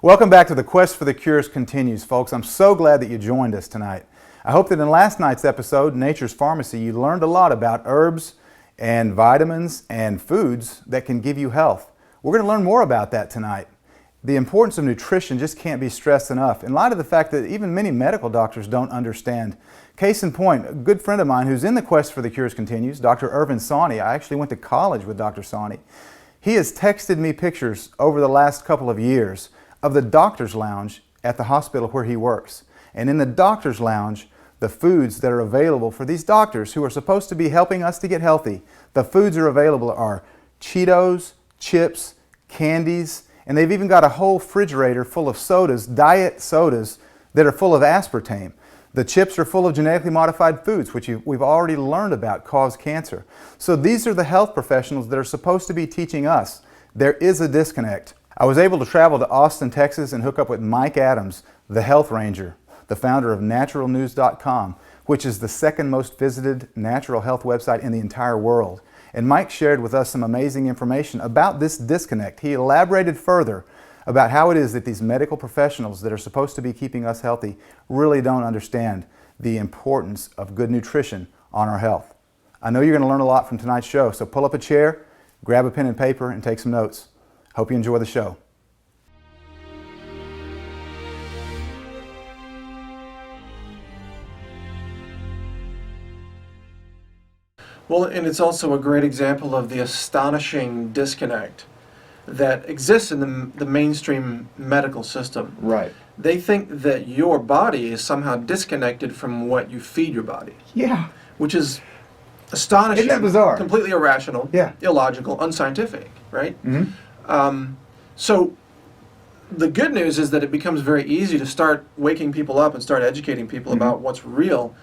Welcome back to The Quest for the Cures Continues, folks. I'm so glad that you joined us tonight. I hope that in last night's episode, Nature's Pharmacy, you learned a lot about herbs and vitamins and foods that can give you health. We're going to learn more about that tonight. The importance of nutrition just can't be stressed enough, in light of the fact that even many medical doctors don't understand. Case in point, a good friend of mine who's in The Quest for the Cures Continues, Dr. Irvin Sawney. I actually went to college with Dr. Sawney. He has texted me pictures over the last couple of years of the doctor's lounge at the hospital where he works. And in the doctor's lounge, the foods that are available for these doctors who are supposed to be helping us to get healthy, the foods are available are Cheetos, chips, candies, and they've even got a whole refrigerator full of sodas, diet sodas, that are full of aspartame. The chips are full of genetically modified foods, which we've already learned about cause cancer. So these are the health professionals that are supposed to be teaching us. There is a disconnect. I was able to travel to Austin, Texas and hook up with Mike Adams, the Health Ranger, the founder of naturalnews.com, which is the second most visited natural health website in the entire world. And Mike shared with us some amazing information about this disconnect. He elaborated further about how it is that these medical professionals that are supposed to be keeping us healthy really don't understand the importance of good nutrition on our health. I know you're going to learn a lot from tonight's show, so pull up a chair, grab a pen and paper, and take some notes. Hope you enjoy the show. Well, and it's also a great example of the astonishing disconnect that exists in the mainstream medical system. Right. They think that your body is somehow disconnected from what you feed your body. Yeah. Which is astonishing. Isn't that bizarre? Completely irrational, Yeah. illogical, unscientific, right? Mm-hmm. So the good news is that it becomes very easy to start waking people up and start educating people about what's real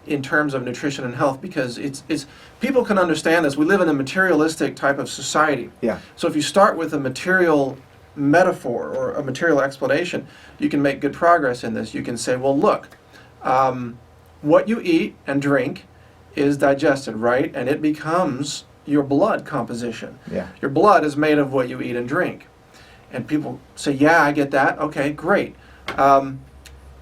in terms of nutrition and health, because it's people can understand this. We live in a materialistic type of society. Yeah. So if you start with a material metaphor or a material explanation, you can make good progress in this. You can say, well, look, what you eat and drink is digested, right? And it becomes your blood composition. Yeah. Your blood is made of what you eat and drink. And people say, yeah, I get that. Okay, great.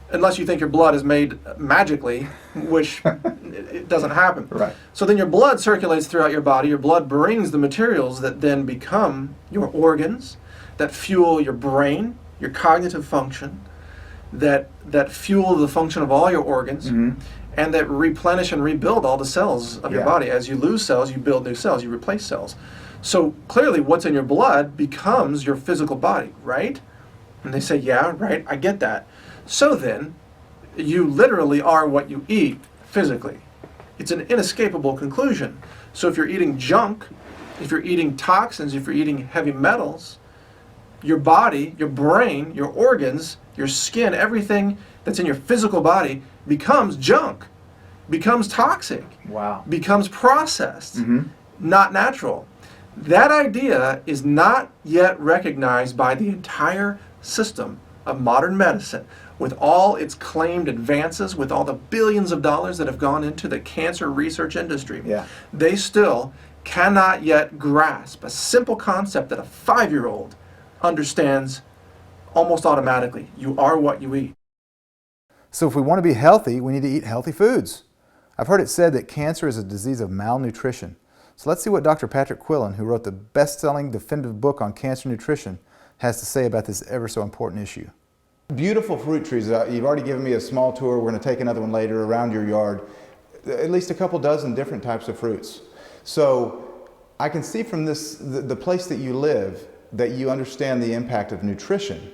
Unless you think your blood is made magically, which it doesn't happen. Right. So then your blood circulates throughout your body. Your blood brings the materials that then become your organs, that fuel your brain, your cognitive function, that fuel the function of all your organs, and that replenish and rebuild all the cells of your body. As you lose cells, you build new cells, you replace cells. So clearly what's in your blood becomes your physical body, right? And they say, yeah, right, I get that. So then, you literally are what you eat physically. It's an inescapable conclusion. So if you're eating junk, if you're eating toxins, if you're eating heavy metals, your body, your brain, your organs, your skin, everything that's in your physical body becomes junk, becomes toxic, becomes processed, not natural. That idea is not yet recognized by the entire system of modern medicine, with all its claimed advances, with all the billions of dollars that have gone into the cancer research industry. They still cannot yet grasp a simple concept that a 5-year-old understands almost automatically. You are what you eat. So if we want to be healthy, we need to eat healthy foods. I've heard it said that cancer is a disease of malnutrition. So let's see what Dr. Patrick Quillen, who wrote the best-selling definitive book on cancer nutrition, has to say about this ever so important issue. Beautiful fruit trees. You've already given me a small tour. We're going to take another one later around your yard. At least a couple dozen different types of fruits. So I can see from this, the place that you live, that you understand the impact of nutrition.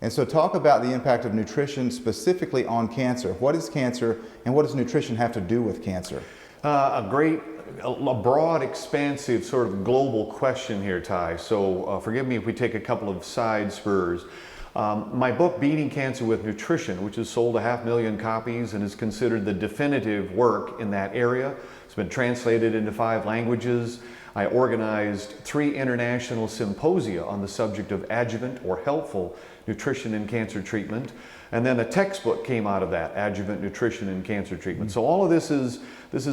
And so talk about the impact of nutrition specifically on cancer. What is cancer and what does nutrition have to do with cancer? A broad, expansive, sort of global question here, Ty. So forgive me if we take a couple of side spurs. My book, Beating Cancer with Nutrition, which has sold 500,000 copies and is considered the definitive work in that area. It's been translated into 5 languages. I organized 3 international symposia on the subject of adjuvant or helpful nutrition in cancer treatment. And then a textbook came out of that, Adjuvant Nutrition in Cancer Treatment. So all of this is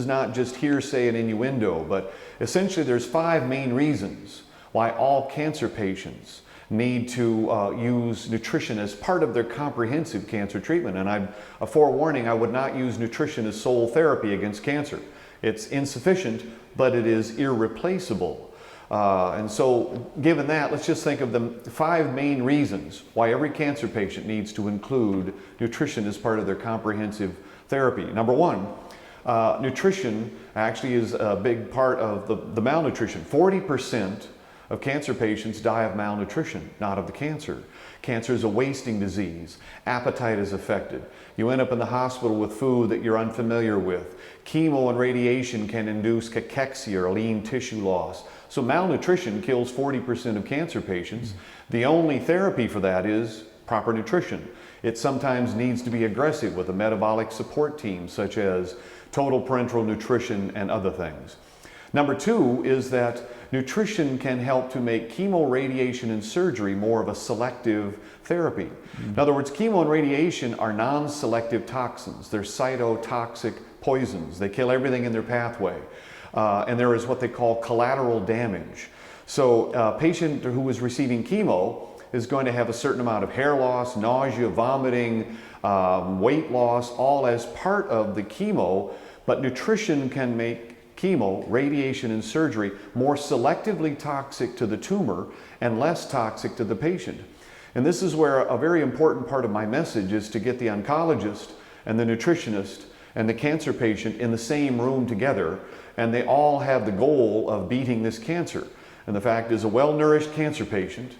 not just hearsay and innuendo, but essentially there's 5 main reasons why all cancer patients need to use nutrition as part of their comprehensive cancer treatment. And a forewarning, I would not use nutrition as sole therapy against cancer. It's insufficient, but it is irreplaceable. And so given that, let's just think of the 5 main reasons why every cancer patient needs to include nutrition as part of their comprehensive therapy. Number 1, nutrition actually is a big part of the malnutrition. 40% of cancer patients die of malnutrition, not of the cancer. Cancer is a wasting disease. Appetite is affected. You end up in the hospital with food that you're unfamiliar with. Chemo and radiation can induce cachexia or lean tissue loss. So malnutrition kills 40% of cancer patients. The only therapy for that is proper nutrition. It sometimes needs to be aggressive with a metabolic support team, such as total parenteral nutrition and other things. Number 2 is that nutrition can help to make chemo, radiation, and surgery more of a selective therapy. In other words, chemo and radiation are non-selective toxins. They're cytotoxic poisons. They kill everything in their pathway. And there is what they call collateral damage. So a patient who is receiving chemo is going to have a certain amount of hair loss, nausea, vomiting, weight loss, all as part of the chemo. But nutrition can make chemo, radiation, and surgery more selectively toxic to the tumor and less toxic to the patient. And this is where a very important part of my message is to get the oncologist and the nutritionist and the cancer patient in the same room together, and they all have the goal of beating this cancer. And the fact is, a well-nourished cancer patient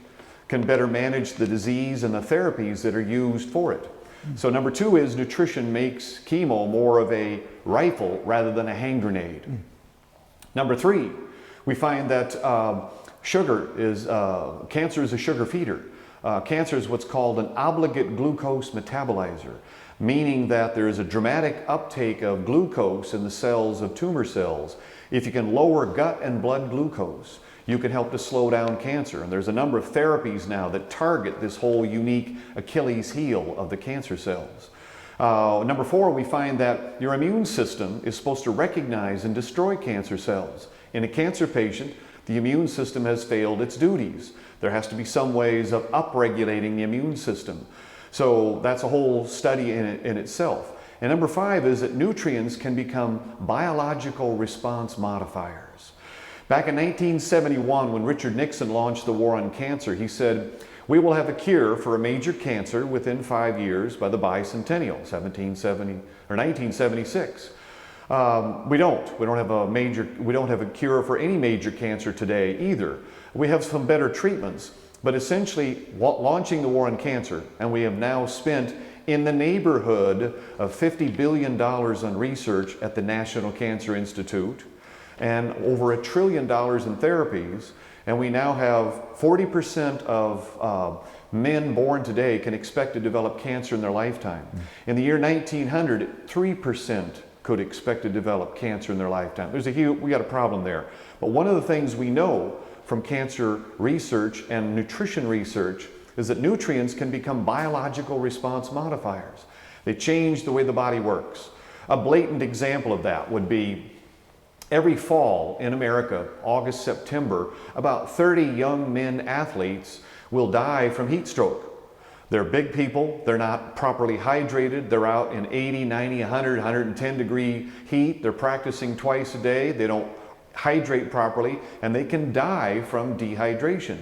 can better manage the disease and the therapies that are used for it. So number 2 is nutrition makes chemo more of a rifle rather than a hand grenade. Number 3, we find that cancer is a sugar feeder. Cancer is what's called an obligate glucose metabolizer, meaning that there is a dramatic uptake of glucose in the cells of tumor cells. If you can lower gut and blood glucose, you can help to slow down cancer. And there's a number of therapies now that target this whole unique Achilles heel of the cancer cells. Number 4, we find that your immune system is supposed to recognize and destroy cancer cells. In a cancer patient, the immune system has failed its duties. There has to be some ways of upregulating the immune system. So that's a whole study in itself. And number 5 is that nutrients can become biological response modifiers. Back in 1971, when Richard Nixon launched the war on cancer, he said, "We will have a cure for a major cancer within 5 years by the bicentennial, 1976. We don't have a cure for any major cancer today either. We have some better treatments, but essentially launching the war on cancer, and we have now spent in the neighborhood of $50 billion on research at the National Cancer Institute and over $1 trillion in therapies. And we now have 40% of men born today can expect to develop cancer in their lifetime. In the year 1900, 3% could expect to develop cancer in their lifetime. We got a problem there. But one of the things we know from cancer research and nutrition research is that nutrients can become biological response modifiers. They change the way the body works. A blatant example of that would be every fall in America, August, September, about 30 young men athletes will die from heat stroke. They're big people, they're not properly hydrated, they're out in 80, 90, 100, 110 degree heat, they're practicing twice a day, they don't hydrate properly, and they can die from dehydration.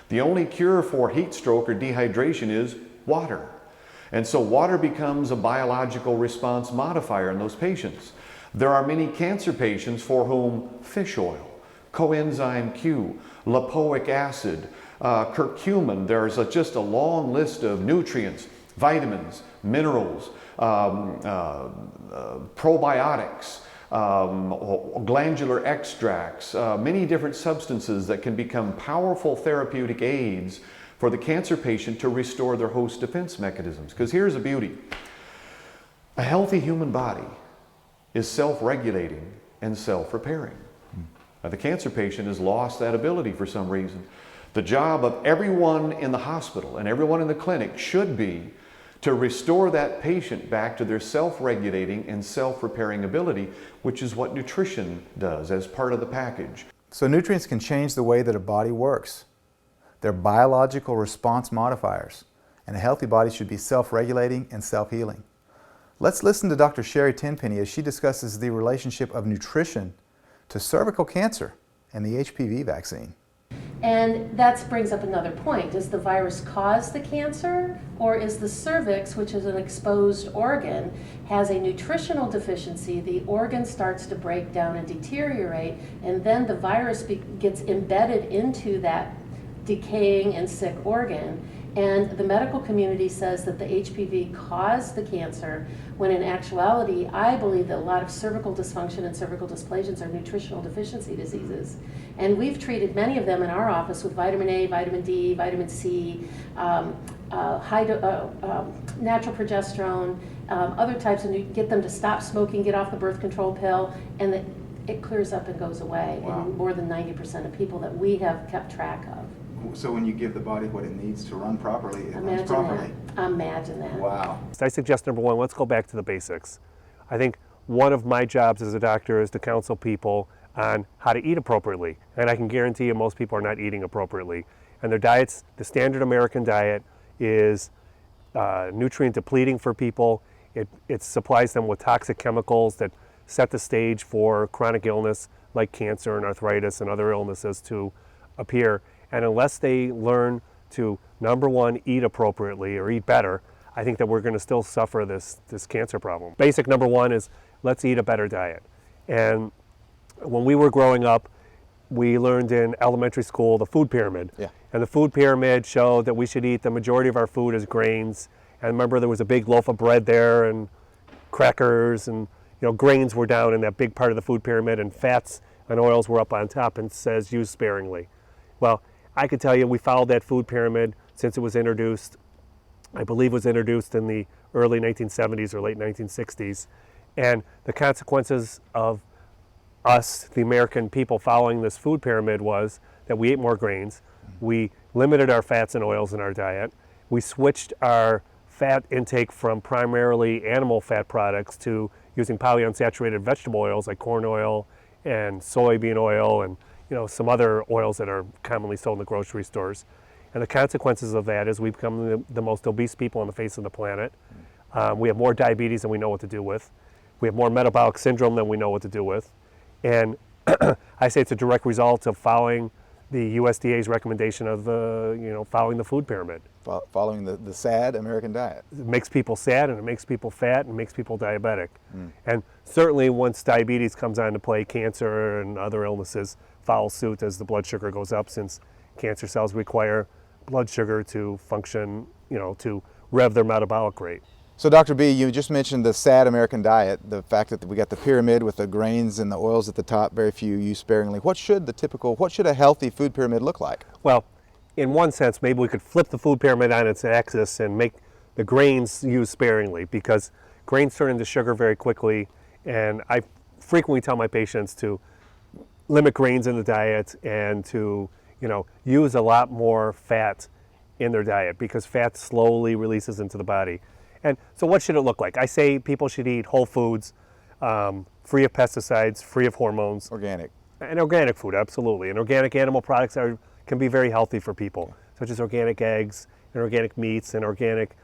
The only cure for heat stroke or dehydration is water. And so water becomes a biological response modifier in those patients. There are many cancer patients for whom fish oil, coenzyme Q, lipoic acid, curcumin, there's just a long list of nutrients, vitamins, minerals, probiotics, glandular extracts, many different substances that can become powerful therapeutic aids for the cancer patient to restore their host defense mechanisms. Because here's the beauty. A healthy human body is self-regulating and self-repairing. Now, the cancer patient has lost that ability for some reason. The job of everyone in the hospital and everyone in the clinic should be to restore that patient back to their self-regulating and self-repairing ability, which is what nutrition does as part of the package. So nutrients can change the way that a body works. They're biological response modifiers, and a healthy body should be self-regulating and self-healing. Let's listen to Dr. Sherry Tenpenny as she discusses the relationship of nutrition to cervical cancer and the HPV vaccine. And that brings up another point. Does the virus cause the cancer, or is the cervix, which is an exposed organ, has a nutritional deficiency? The organ starts to break down and deteriorate, and then the virus gets embedded into that decaying and sick organ. And the medical community says that the HPV caused the cancer, when in actuality, I believe that a lot of cervical dysfunction and cervical dysplasias are nutritional deficiency diseases. And we've treated many of them in our office with vitamin A, vitamin D, vitamin C, natural progesterone, other types, and you get them to stop smoking, get off the birth control pill, and it clears up and goes away. Wow. In more than 90% of people that we have kept track of. So when you give the body what it needs to run properly, it runs Imagine properly. that. Imagine that. Wow. I suggest, number one, let's go back to the basics. I think one of my jobs as a doctor is to counsel people on how to eat appropriately. And I can guarantee you most people are not eating appropriately. And their diets, the standard American diet, is nutrient depleting for people. It supplies them with toxic chemicals that set the stage for chronic illness like cancer and arthritis and other illnesses to appear. And unless they learn to, number one, eat appropriately or eat better, I think that we're going to still suffer this cancer problem. Basic number one is let's eat a better diet. And when we were growing up, we learned in elementary school the food pyramid. Yeah. And the food pyramid showed that we should eat the majority of our food as grains. And remember, there was a big loaf of bread there and crackers, and grains were down in that big part of the food pyramid, and fats and oils were up on top, and says use sparingly. Well, I could tell you we followed that food pyramid since it was introduced. I believe it was introduced in the early 1970s or late 1960s. And the consequences of us, the American people, following this food pyramid was that we ate more grains. We limited our fats and oils in our diet. We switched our fat intake from primarily animal fat products to using polyunsaturated vegetable oils like corn oil and soybean oil and some other oils that are commonly sold in the grocery stores. And the consequences of that is we become the most obese people on the face of the planet. We have more diabetes than we know what to do with. We have more metabolic syndrome than we know what to do with. And I say it's a direct result of following the USDA's recommendation of following the food pyramid. Following the sad American diet. It makes people sad, and it makes people fat, and it makes people diabetic. And certainly once diabetes comes on to play, cancer and other illnesses follow suit as the blood sugar goes up, since cancer cells require blood sugar to function, to rev their metabolic rate. So Dr. B, you just mentioned the sad American diet, the fact that we got the pyramid with the grains and the oils at the top, very few used sparingly. What should a healthy food pyramid look like? Well, in one sense, maybe we could flip the food pyramid on its axis and make the grains used sparingly, because grains turn into sugar very quickly, and I frequently tell my patients to limit grains in the diet and to use a lot more fat in their diet, because fat slowly releases into the body. And so what should it look like? I say people should eat whole foods, free of pesticides, free of hormones. Organic. And organic food, absolutely. And organic animal products can be very healthy for people, such as organic eggs and organic meats and organic,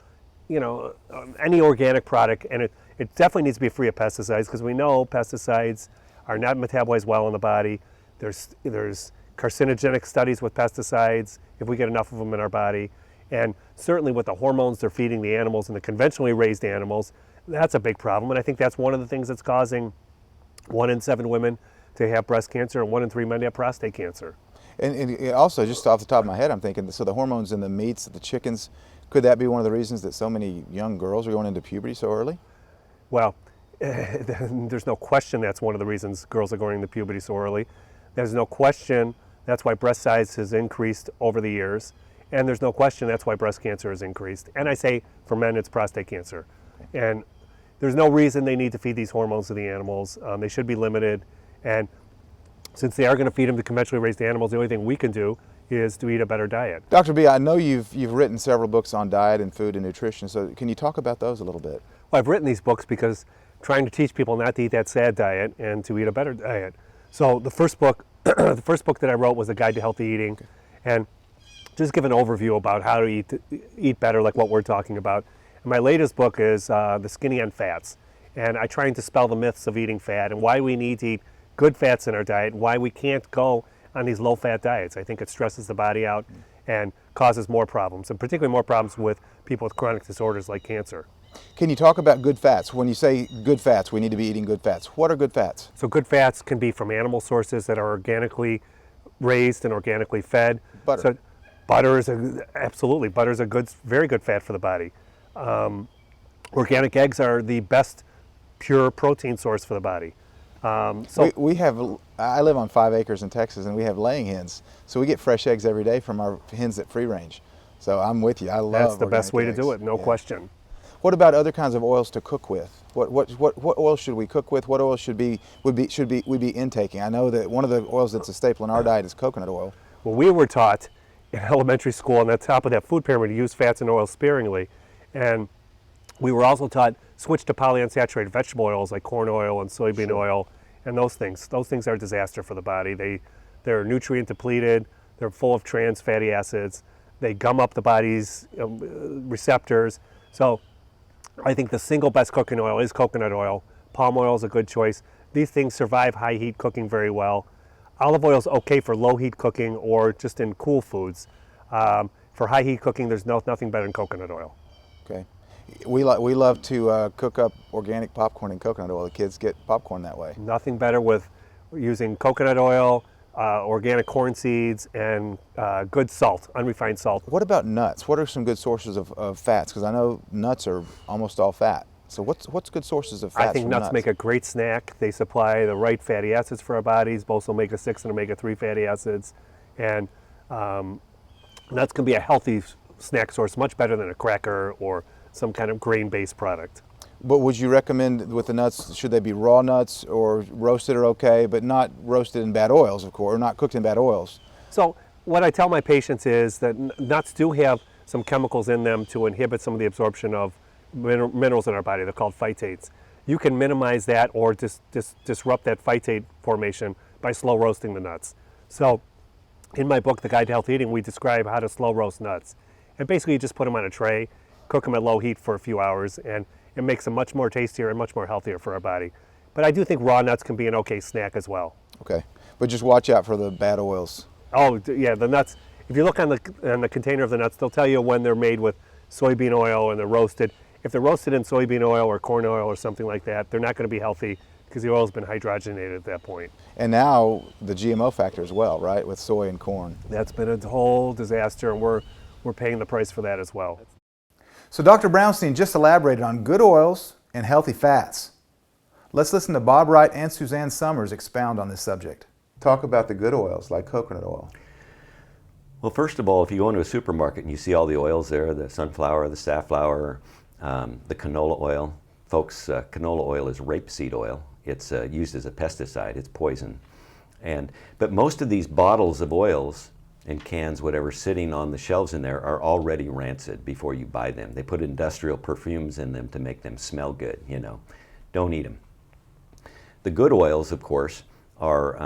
any organic product. And it definitely needs to be free of pesticides, because we know pesticides are not metabolized well in the body. There's carcinogenic studies with pesticides if we get enough of them in our body. And certainly with the hormones they're feeding the animals and the conventionally raised animals, that's a big problem. And I think that's one of the things that's causing 1 in 7 women to have breast cancer and 1 in 3 men to have prostate cancer. And also, just off the top of my head, I'm thinking, so the hormones in the meats, the chickens, could that be one of the reasons that so many young girls are going into puberty so early? Well, there's no question that's one of the reasons girls are going into puberty so early. There's no question that's why breast size has increased over the years. And there's no question that's why breast cancer has increased. And I say for men, it's prostate cancer. Okay. And there's no reason they need to feed these hormones to the animals. They should be limited. And since they are going to feed them to conventionally raised animals, the only thing we can do is to eat a better diet. Dr. B, I know you've written several books on diet and food and nutrition, so can you talk about those a little bit? Well, I've written these books because trying to teach people not to eat that sad diet and to eat a better diet. So the first book, the first book that I wrote was A Guide to Healthy Eating. And just give an overview about how to eat better, like what we're talking about. And my latest book is The Skinny on Fats. And I try to dispel the myths of eating fat and why we need to eat good fats in our diet, why we can't go on these low-fat diets. I think it stresses the body out and causes more problems, and particularly more problems with people with chronic disorders like cancer. Can you talk about good fats? When you say good fats, we need to be eating good fats. What are good fats? So good fats can be from animal sources that are organically raised and organically fed. Butter. So butter is absolutely, butter is a good, very good fat for the body. Organic eggs are the best pure protein source for the body. We have, I live on 5 acres in Texas, and we have laying hens. So we get fresh eggs every day from our hens that free range. So I'm with you. I love That's the best way organic to do eggs. it, no question. What about other kinds of oils to cook with? What oil should we cook with? What oil should we be intaking? I know that one of the oils that's a staple in our diet is coconut oil. Well, we were taught in elementary school on the top of that food pyramid to use fats and oils sparingly. And we were also taught switch to polyunsaturated vegetable oils like corn oil and soybean oil and those things. Those things are a disaster for the body. They're nutrient depleted, they're full of trans fatty acids, they gum up the body's receptors. So I think the single best cooking oil is coconut oil. Palm oil is a good choice. These things survive high heat cooking very well. Olive oil is okay for low heat cooking or just in cool foods. For high heat cooking, there's nothing better than coconut oil. Okay. We love to cook up organic popcorn in coconut oil. The kids get popcorn that way. Nothing better with using coconut oil, organic corn seeds, and good salt, unrefined salt. What about nuts? What are some good sources of fats? Because I know nuts are almost all fat. So what's good sources of fats? I think from nuts make a great snack. They supply the right fatty acids for our bodies, both omega-6 and omega-3 fatty acids. And nuts can be a healthy snack source, much better than a cracker or some kind of grain-based product. But would you recommend with the nuts, should they be raw nuts or roasted are okay, but not roasted in bad oils, of course, or not cooked in bad oils? So what I tell my patients is that nuts do have some chemicals in them to inhibit some of the absorption of minerals in our body. They're called phytates. You can minimize that or disrupt that phytate formation by slow roasting the nuts. So in my book, The Guide to Healthy Eating, we describe how to slow roast nuts. And basically you just put them on a tray, cook them at low heat for a few hours, and it makes them much more tastier and much more healthier for our body. But I do think raw nuts can be an okay snack as well. Okay, but just watch out for the bad oils. Oh yeah, the nuts, if you look on the container of the nuts, they'll tell you when they're made with soybean oil and they're roasted. If they're roasted in soybean oil or corn oil or something like that, they're not going to be healthy because the oil's been hydrogenated at that point. And now the GMO factor as well, right, with soy and corn. That's been a whole disaster, and we're paying the price for that as well. So Dr. Brownstein just elaborated on good oils and healthy fats. Let's listen to Bob Wright and Suzanne Summers expound on this subject. Talk about the good oils like coconut oil. Well, first of all, if you go into a supermarket and you see all the oils there, the sunflower, the safflower, the canola oil. Folks, canola oil is rapeseed oil. It's used as a pesticide. It's poison. But most of these bottles of oils and cans, whatever, sitting on the shelves in there are already rancid before you buy them. They put industrial perfumes in them to make them smell good, you know. Don't eat them. The good oils, of course, are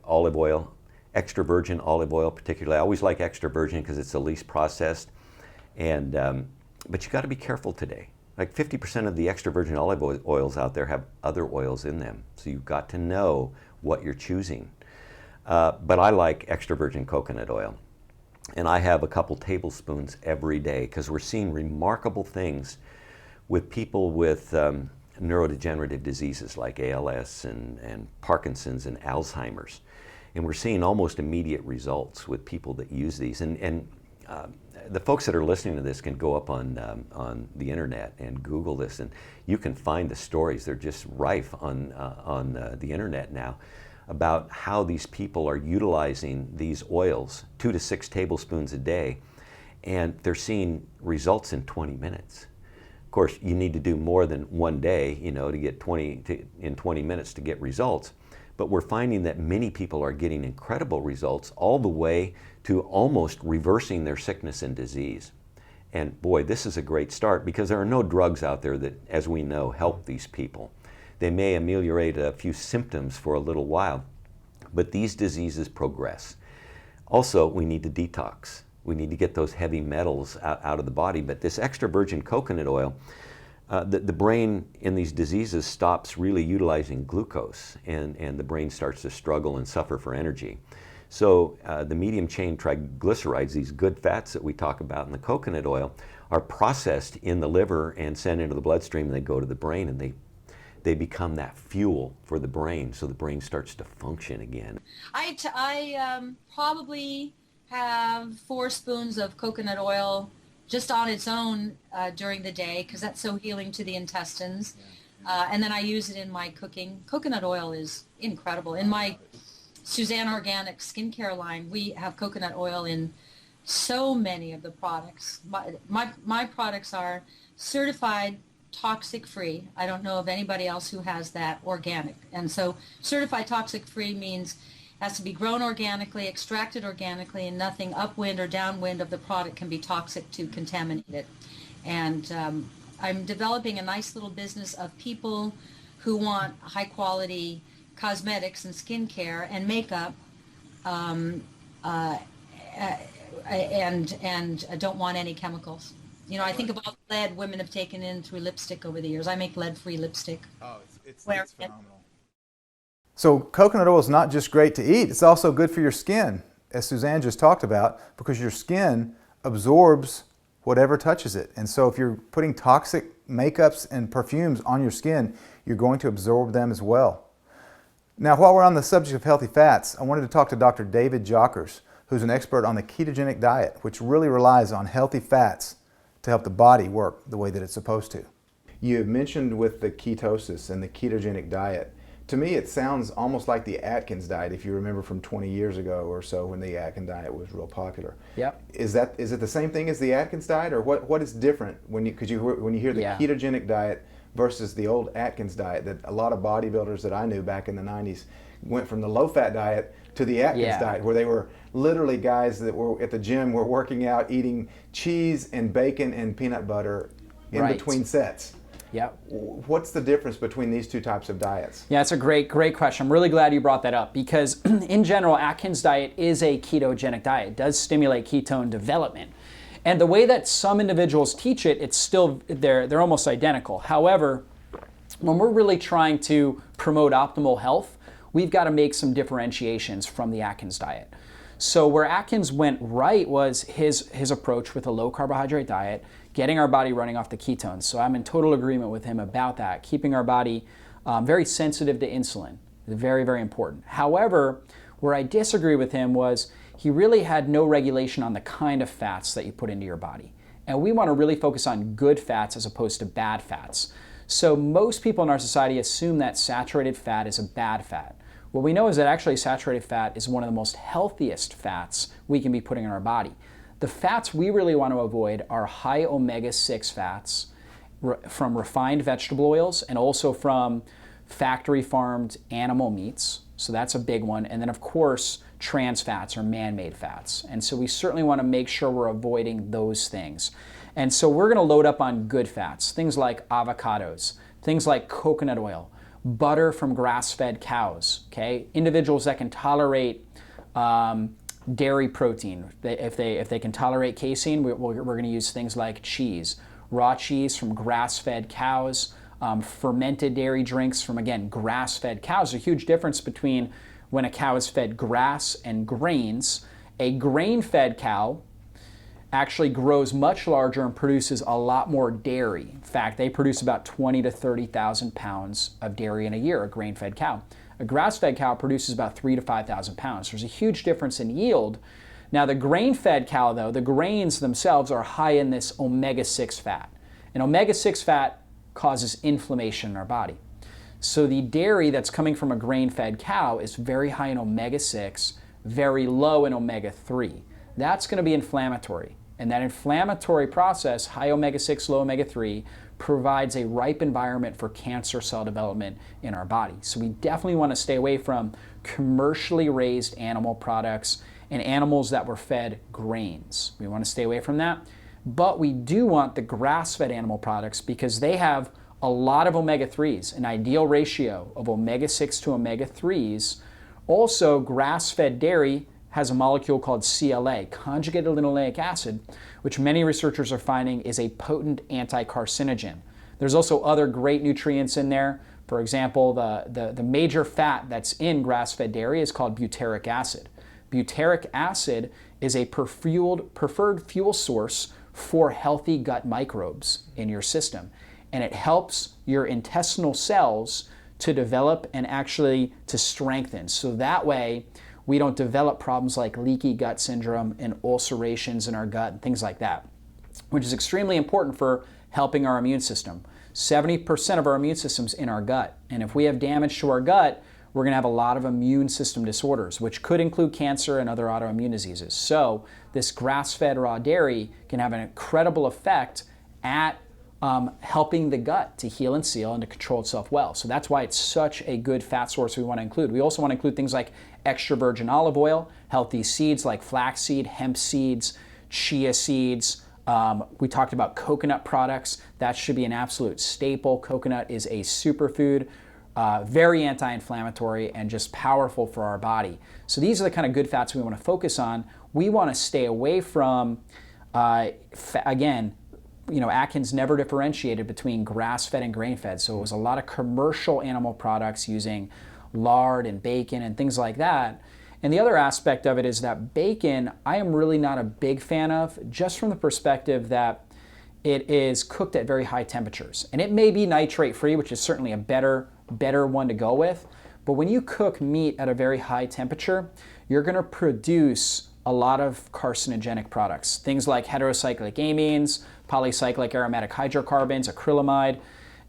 olive oil, extra virgin olive oil particularly. I always like extra virgin because it's the least processed. But you got to be careful today. Like 50% of the extra virgin olive oils out there have other oils in them. So you've got to know what you're choosing. But I like extra virgin coconut oil. And I have a couple tablespoons every day because we're seeing remarkable things with people with neurodegenerative diseases like ALS and Parkinson's and Alzheimer's. And we're seeing almost immediate results with people that use these. And the folks that are listening to this can go up on the internet and Google this, and you can find the stories. They're just rife on the internet now about how these people are utilizing these oils, 2 to 6 tablespoons a day, and they're seeing results in 20 minutes. Of course, you need to do more than one day, you know, to get 20 minutes to get results. But we're finding that many people are getting incredible results all the way to almost reversing their sickness and disease. And boy, this is a great start because there are no drugs out there that, as we know, help these people. They may ameliorate a few symptoms for a little while, but these diseases progress. Also, we need to detox. We need to get those heavy metals out of the body. But this extra virgin coconut oil, the brain in these diseases stops really utilizing glucose, and the brain starts to struggle and suffer for energy. So the medium chain triglycerides, these good fats that we talk about in the coconut oil, are processed in the liver and sent into the bloodstream, and they go to the brain, and they become that fuel for the brain, so the brain starts to function again. I probably have 4 spoons of coconut oil just on its own during the day, because that's so healing to the intestines. And then I use it in my cooking. Coconut oil is incredible. In my Suzanne Organic skincare line, we have coconut oil in so many of the products. My products are certified toxic free. I don't know of anybody else who has that organic. And so certified toxic free means it has to be grown organically, extracted organically, and nothing upwind or downwind of the product can be toxic to contaminate it. And I'm developing a nice little business of people who want high quality cosmetics and skincare and makeup, and don't want any chemicals. You know, I think about lead women have taken in through lipstick over the years. I make lead-free lipstick. Oh, it's phenomenal. So coconut oil is not just great to eat, it's also good for your skin, as Suzanne just talked about, because your skin absorbs whatever touches it. And so if you're putting toxic makeups and perfumes on your skin, you're going to absorb them as well. Now, while we're on the subject of healthy fats, I wanted to talk to Dr. David Jockers, who's an expert on the ketogenic diet, which really relies on healthy fats to help the body work the way that it's supposed to. You have mentioned with the ketosis and the ketogenic diet, to me it sounds almost like the Atkins diet, if you remember from 20 years ago or so when the Atkins diet was real popular. Yep. Is it the same thing as the Atkins diet, or what is different when you hear the ketogenic diet versus the old Atkins diet that a lot of bodybuilders that I knew back in the 90s went from the low-fat diet to the Atkins diet, where they were literally guys that were at the gym were working out, eating cheese and bacon and peanut butter in between sets. Yep. What's the difference between these two types of diets? Yeah, it's a great question. I'm really glad you brought that up, because in general, Atkins diet is a ketogenic diet. It does stimulate ketone development. And the way that some individuals teach it, it's still, they're almost identical. However, when we're really trying to promote optimal health, we've got to make some differentiations from the Atkins diet. So where Atkins went right was his approach with a low carbohydrate diet, getting our body running off the ketones. So I'm in total agreement with him about that, keeping our body very sensitive to insulin. Very, very important. However, where I disagree with him was he really had no regulation on the kind of fats that you put into your body. And we want to really focus on good fats as opposed to bad fats. So most people in our society assume that saturated fat is a bad fat. What we know is that actually saturated fat is one of the most healthiest fats we can be putting in our body. The fats we really want to avoid are high omega-6 fats from refined vegetable oils and also from factory farmed animal meats. So that's a big one. And then of course, trans fats or man-made fats. And so we certainly want to make sure we're avoiding those things. And so we're going to load up on good fats, things like avocados, things like coconut oil, butter from grass-fed cows, okay? Individuals that can tolerate dairy protein, if they can tolerate casein, we're going to use things like cheese, raw cheese from grass-fed cows, fermented dairy drinks from, again, grass-fed cows. There's a huge difference between when a cow is fed grass and grains. A grain-fed cow actually grows much larger and produces a lot more dairy. In fact, they produce about 20 to 30,000 pounds of dairy in a year, a grain-fed cow. A grass-fed cow produces about 3,000 to 5,000 pounds. There's a huge difference in yield. Now the grain-fed cow, though, the grains themselves are high in this omega-6 fat. And omega-6 fat causes inflammation in our body. So the dairy that's coming from a grain-fed cow is very high in omega-6, very low in omega-3. That's going to be inflammatory. And that inflammatory process, high omega-6, low omega-3, provides a ripe environment for cancer cell development in our body. So we definitely want to stay away from commercially raised animal products and animals that were fed grains. We want to stay away from that. But we do want the grass-fed animal products because they have a lot of omega-3s, an ideal ratio of omega-6 to omega-3s. Also, grass-fed dairy has a molecule called CLA, conjugated linoleic acid, which many researchers are finding is a potent anti-carcinogen. There's also other great nutrients in there. For example, the major fat that's in grass-fed dairy is called butyric acid. Butyric acid is a preferred fuel source for healthy gut microbes in your system. And it helps your intestinal cells to develop and actually to strengthen. So that way, we don't develop problems like leaky gut syndrome and ulcerations in our gut and things like that, which is extremely important for helping our immune system. 70% of our immune system's in our gut. And if we have damage to our gut, we're going to have a lot of immune system disorders, which could include cancer and other autoimmune diseases. So this grass-fed raw dairy can have an incredible effect at helping the gut to heal and seal and to control itself well. So that's why it's such a good fat source we want to include. We also want to include things like extra virgin olive oil, healthy seeds like flaxseed, hemp seeds, chia seeds. We talked about coconut products. That should be an absolute staple. Coconut is a superfood, very anti-inflammatory and just powerful for our body. So these are the kind of good fats we want to focus on. We want to stay away from, again, Atkins never differentiated between grass-fed and grain-fed. So it was a lot of commercial animal products using lard and bacon and things like that. And the other aspect of it is that bacon, I am really not a big fan of, just from the perspective that it is cooked at very high temperatures. And it may be nitrate-free, which is certainly a better one to go with. But when you cook meat at a very high temperature, you're going to produce a lot of carcinogenic products. Things like heterocyclic amines, polycyclic aromatic hydrocarbons, acrylamide,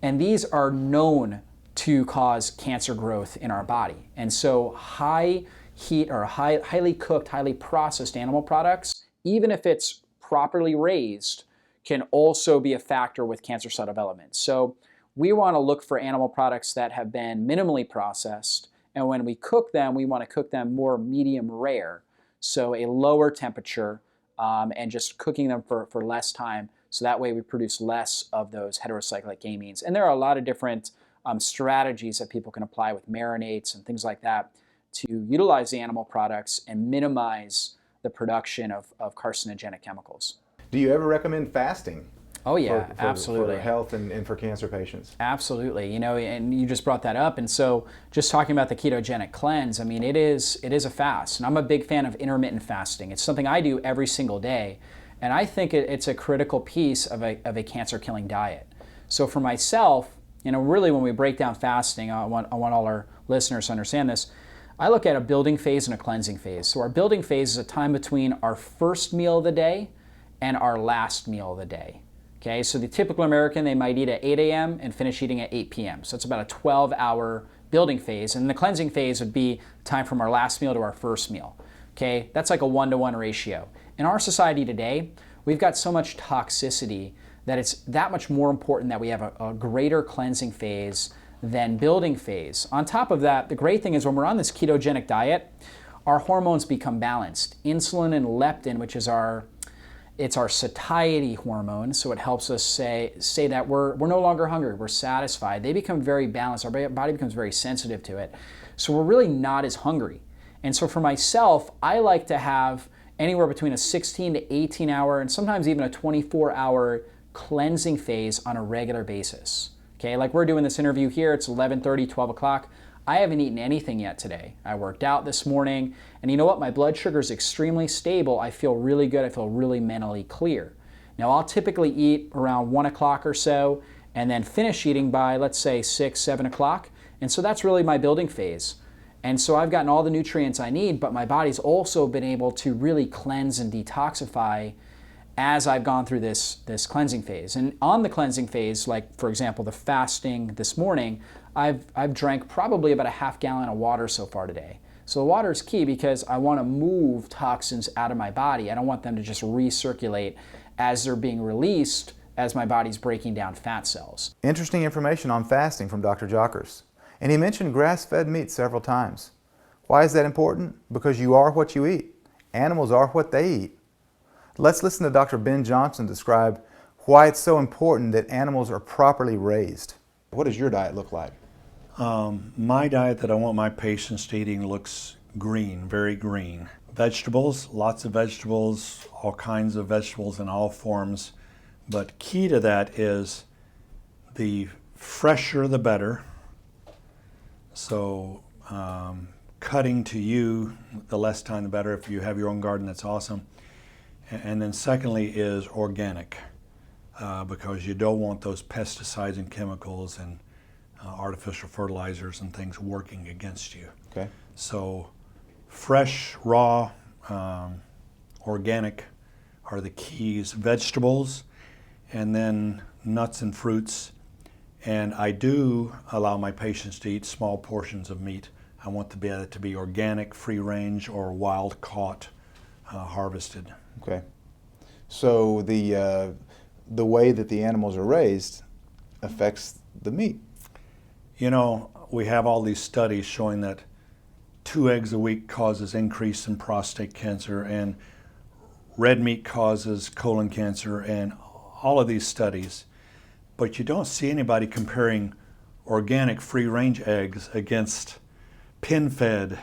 and these are known to cause cancer growth in our body. And so high heat or highly cooked, highly processed animal products, even if it's properly raised, can also be a factor with cancer cell development. So we want to look for animal products that have been minimally processed, and when we cook them, we want to cook them more medium rare, so a lower temperature, and just cooking them for less time, so that way we produce less of those heterocyclic amines. And there are a lot of different strategies that people can apply with marinades and things like that to utilize the animal products and minimize the production of carcinogenic chemicals. Do you ever recommend fasting? Oh yeah, for absolutely. For health and for cancer patients. Absolutely. And you just brought that up. And so just talking about the ketogenic cleanse, I mean, it is a fast. And I'm a big fan of intermittent fasting. It's something I do every single day. And I think it's a critical piece of a cancer-killing diet. So for myself, really when we break down fasting, I want all our listeners to understand this. I look at a building phase and a cleansing phase. So our building phase is a time between our first meal of the day and our last meal of the day. Okay, so the typical American, they might eat at 8 a.m. and finish eating at 8 p.m. So it's about a 12-hour building phase. And the cleansing phase would be time from our last meal to our first meal. Okay, that's like a 1-to-1 ratio. In our society today, we've got so much toxicity that it's that much more important that we have a greater cleansing phase than building phase. On top of that, the great thing is when we're on this ketogenic diet, our hormones become balanced. Insulin and leptin, which is our satiety hormone, so it helps us say that we're no longer hungry, we're satisfied. They become very balanced, our body becomes very sensitive to it. So we're really not as hungry. And so for myself, I like to have anywhere between a 16 to 18 hour and sometimes even a 24-hour cleansing phase on a regular basis. Okay, like we're doing this interview here, it's 11:30, 12 o'clock. I haven't eaten anything yet today. I worked out this morning, and you know what? My blood sugar is extremely stable. I feel really good. I feel really mentally clear. Now, I'll typically eat around 1 o'clock or so, and then finish eating by, let's say, 6, 7 o'clock. And so that's really my building phase. And so I've gotten all the nutrients I need, but my body's also been able to really cleanse and detoxify as I've gone through this cleansing phase. And on the cleansing phase, like for example, the fasting this morning, I've drank probably about a half gallon of water so far today. So the water is key because I want to move toxins out of my body. I don't want them to just recirculate as they're being released as my body's breaking down fat cells. Interesting information on fasting from Dr. Jockers. And he mentioned grass-fed meat several times. Why is that important? Because you are what you eat. Animals are what they eat. Let's listen to Dr. Ben Johnson describe why it's so important that animals are properly raised. What does your diet look like? My diet that I want my patients to eating looks green, very green. Vegetables, lots of vegetables, all kinds of vegetables in all forms. But key to that is the fresher the better. So cutting to you, the less time the better. If you have your own garden, that's awesome. And then secondly is organic, because you don't want those pesticides and chemicals and artificial fertilizers and things working against you. Okay. So fresh, raw, organic are the keys. Vegetables, and then nuts and fruits. And I do allow my patients to eat small portions of meat. I want it to be organic, free range, or wild caught, harvested. Okay. So the way that the animals are raised affects the meat. You know, we have all these studies showing that 2 eggs a week causes increase in prostate cancer, and red meat causes colon cancer, and all of these studies. But you don't see anybody comparing organic free-range eggs against pin-fed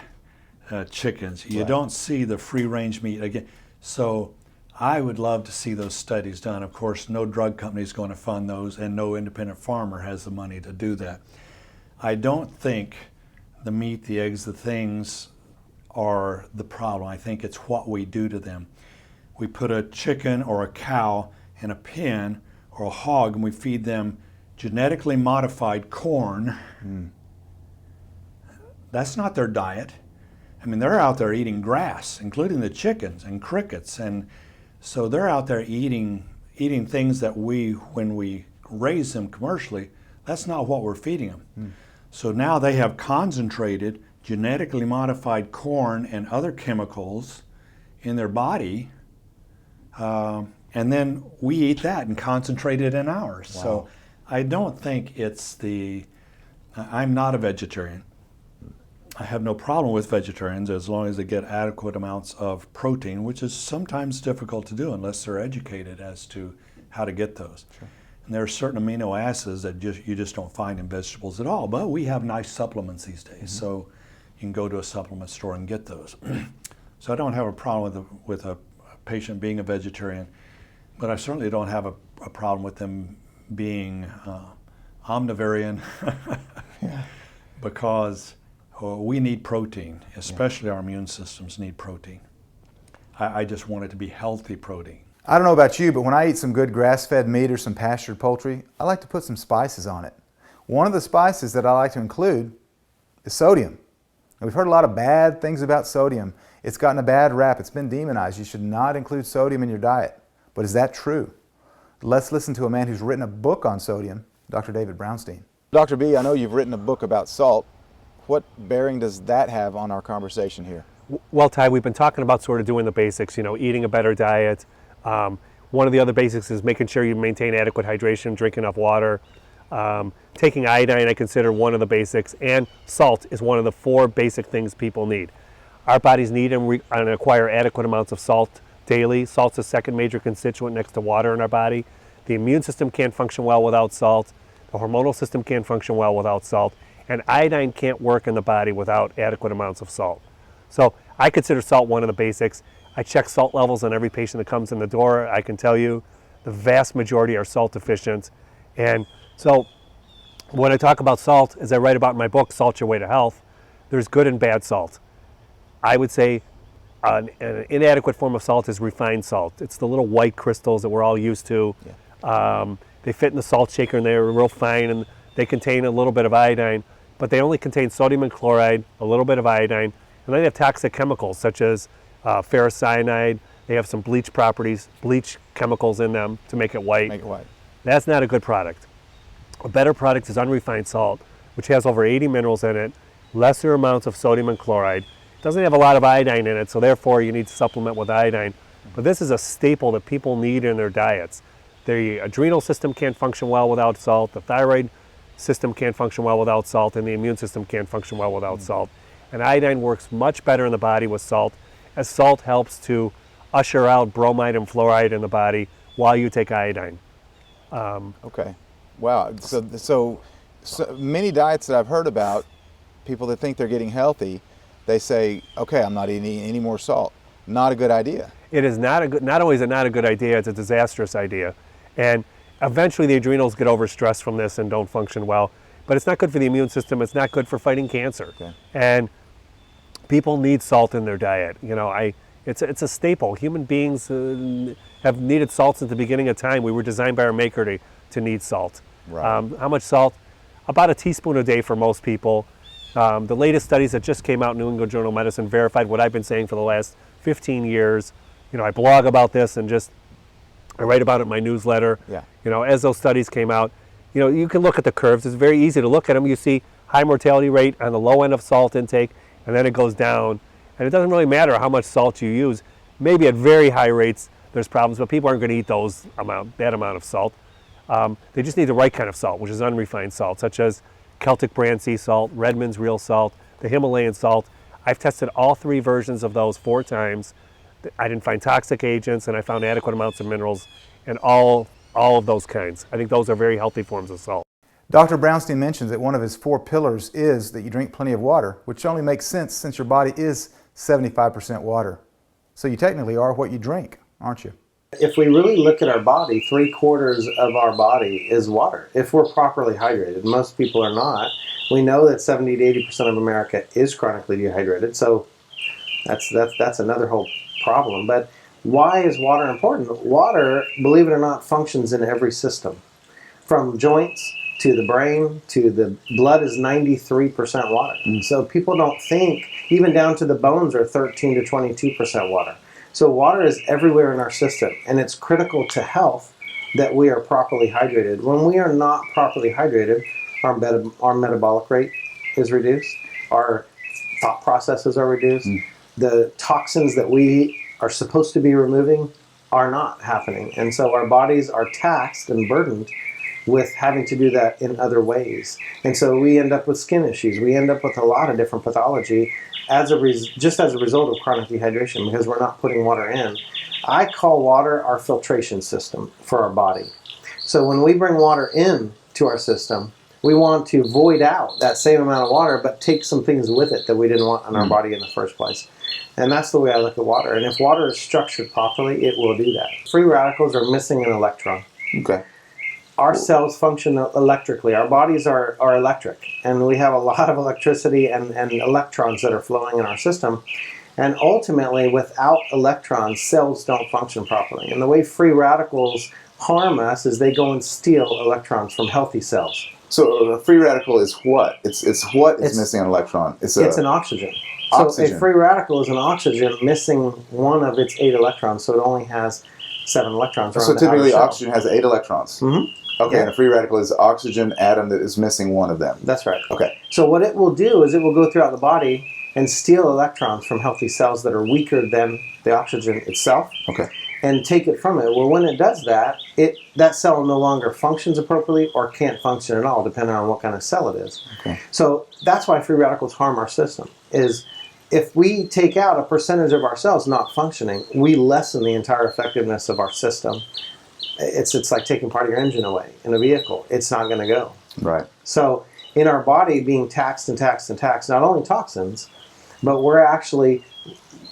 chickens. You don't see the free-range meat again. So I would love to see those studies done. Of course, no drug company is going to fund those, and no independent farmer has the money to do that. I don't think the meat, the eggs, the things are the problem. I think it's what we do to them. We put a chicken or a cow in a pen, or a hog, and we feed them genetically modified corn. That's not their diet. I mean, they're out there eating grass, including the chickens and crickets, and so they're out there eating things that when we raise them commercially, that's not what we're feeding them. So now they have concentrated, genetically modified corn and other chemicals in their body, and then we eat that and concentrate it in ours. Wow. So I don't think I'm not a vegetarian. I have no problem with vegetarians as long as they get adequate amounts of protein, which is sometimes difficult to do unless they're educated as to how to get those. Sure. And there are certain amino acids that you just don't find in vegetables at all, but we have nice supplements these days, so you can go to a supplement store and get those. So I don't have a problem with a patient being a vegetarian, but I certainly don't have a problem with them being omnivorian because we need protein, especially our immune systems need protein. I just want it to be healthy protein. I don't know about you, but when I eat some good grass-fed meat or some pastured poultry, I like to put some spices on it. One of the spices that I like to include is sodium. And we've heard a lot of bad things about sodium. It's gotten a bad rap. It's been demonized. You should not include sodium in your diet. But is that true? Let's listen to a man who's written a book on sodium, Dr. David Brownstein. Dr. B, I know you've written a book about salt. What bearing does that have on our conversation here? Well, Ty, we've been talking about sort of doing the basics, eating a better diet. One of the other basics is making sure you maintain adequate hydration, drink enough water. Taking iodine, I consider one of the basics, and salt is one of the 4 basic things people need. Our bodies need and acquire adequate amounts of salt daily. Salt's the second major constituent next to water in our body. The immune system can't function well without salt. The hormonal system can't function well without salt. And iodine can't work in the body without adequate amounts of salt. So I consider salt one of the basics. I check salt levels on every patient that comes in the door. I can tell you the vast majority are salt deficient. And so when I talk about salt, as I write about in my book, Salt Your Way to Health, there's good and bad salt. I would say an inadequate form of salt is refined salt. It's the little white crystals that we're all used to. Yeah. They fit in the salt shaker and they're real fine and they contain a little bit of iodine, but they only contain sodium and chloride, a little bit of iodine, and then they have toxic chemicals such as ferrocyanide. They have some bleach properties, bleach chemicals in them to make it white. Make it white. That's not a good product. A better product is unrefined salt, which has over 80 minerals in it, lesser amounts of sodium and chloride. It doesn't have a lot of iodine in it, so therefore you need to supplement with iodine. But this is a staple that people need in their diets. The adrenal system can't function well without salt, the thyroid system can't function well without salt, and the immune system can't function well without salt. And iodine works much better in the body with salt, as salt helps to usher out bromide and fluoride in the body while you take iodine. Okay. Wow. So many diets that I've heard about, people that think they're getting healthy, they say, okay, I'm not eating any more salt. not a good idea. It is not a good, not only is it not a good idea, it's a disastrous idea. And eventually the adrenals get overstressed from this and don't function well. But it's not good for the immune system, it's not good for fighting cancer. Okay. And people need salt in their diet. You know, it's a staple. Human beings have needed salt since the beginning of time. We were designed by our maker to need salt. Right. How much salt? About a teaspoon a day for most people. The latest studies that just came out in New England Journal of Medicine verified what I've been saying for the last 15 years. You know, I blog about this and I write about it in my newsletter. Yeah. You know, as those studies came out, you know, you can look at the curves. It's very easy to look at them. You see high mortality rate on the low end of salt intake, and then it goes down. And it doesn't really matter how much salt you use. Maybe at very high rates, there's problems, but people aren't going to eat that amount of salt. They just need the right kind of salt, which is unrefined salt, such as Celtic brand sea salt, Redmond's real salt, the Himalayan salt. I've tested all 3 versions of those 4 times. I didn't find toxic agents, and I found adequate amounts of minerals in all of those kinds. I think those are very healthy forms of salt. Dr. Brownstein mentions that one of his 4 pillars is that you drink plenty of water, which only makes sense since your body is 75% water. So you technically are what you drink, aren't you? If we really look at our body, 3/4 of our body is water. If we're properly hydrated, most people are not. We know that 70 to 80% of America is chronically dehydrated, so that's another whole problem. But why is water important? Water, believe it or not, functions in every system. From joints to the brain to the blood is 93% water. So people don't think, even down to the bones are 13 to 22% water. So water is everywhere in our system, and it's critical to health that we are properly hydrated. When we are not properly hydrated, our metabolic rate is reduced, our thought processes are reduced, the toxins that we are supposed to be removing are not happening. And so our bodies are taxed and burdened with having to do that in other ways. And so we end up with skin issues. We end up with a lot of different pathology just as a result of chronic dehydration, because we're not putting water in. I call water our filtration system for our body. So when we bring water in to our system, we want to void out that same amount of water, but take some things with it that we didn't want in our body in the first place. And that's the way I look at water. And if water is structured properly, it will do that. Free radicals are missing an electron. Okay. Our cells function electrically. Our bodies are electric, and we have a lot of electricity and electrons that are flowing in our system. And ultimately, without electrons, cells don't function properly. And the way free radicals harm us is they go and steal electrons from healthy cells. So a free radical is what? It's missing an electron. It's an oxygen. So a free radical is an oxygen missing one of its 8 electrons, so it only has 7 electrons. So typically oxygen has 8 electrons. Mm-hmm. Okay, yeah. And a free radical is an oxygen atom that is missing one of them. That's right. Okay. So what it will do is it will go throughout the body and steal electrons from healthy cells that are weaker than the oxygen itself. Okay. And take it from it. Well, when it does that, that cell no longer functions appropriately or can't function at all, depending on what kind of cell it is. Okay. So that's why free radicals harm our system. Is if we take out a percentage of our cells not functioning, we lessen the entire effectiveness of our system. It's like taking part of your engine away in a vehicle. It's not going to go. Right. So in our body being taxed and taxed and taxed, not only toxins, but we're actually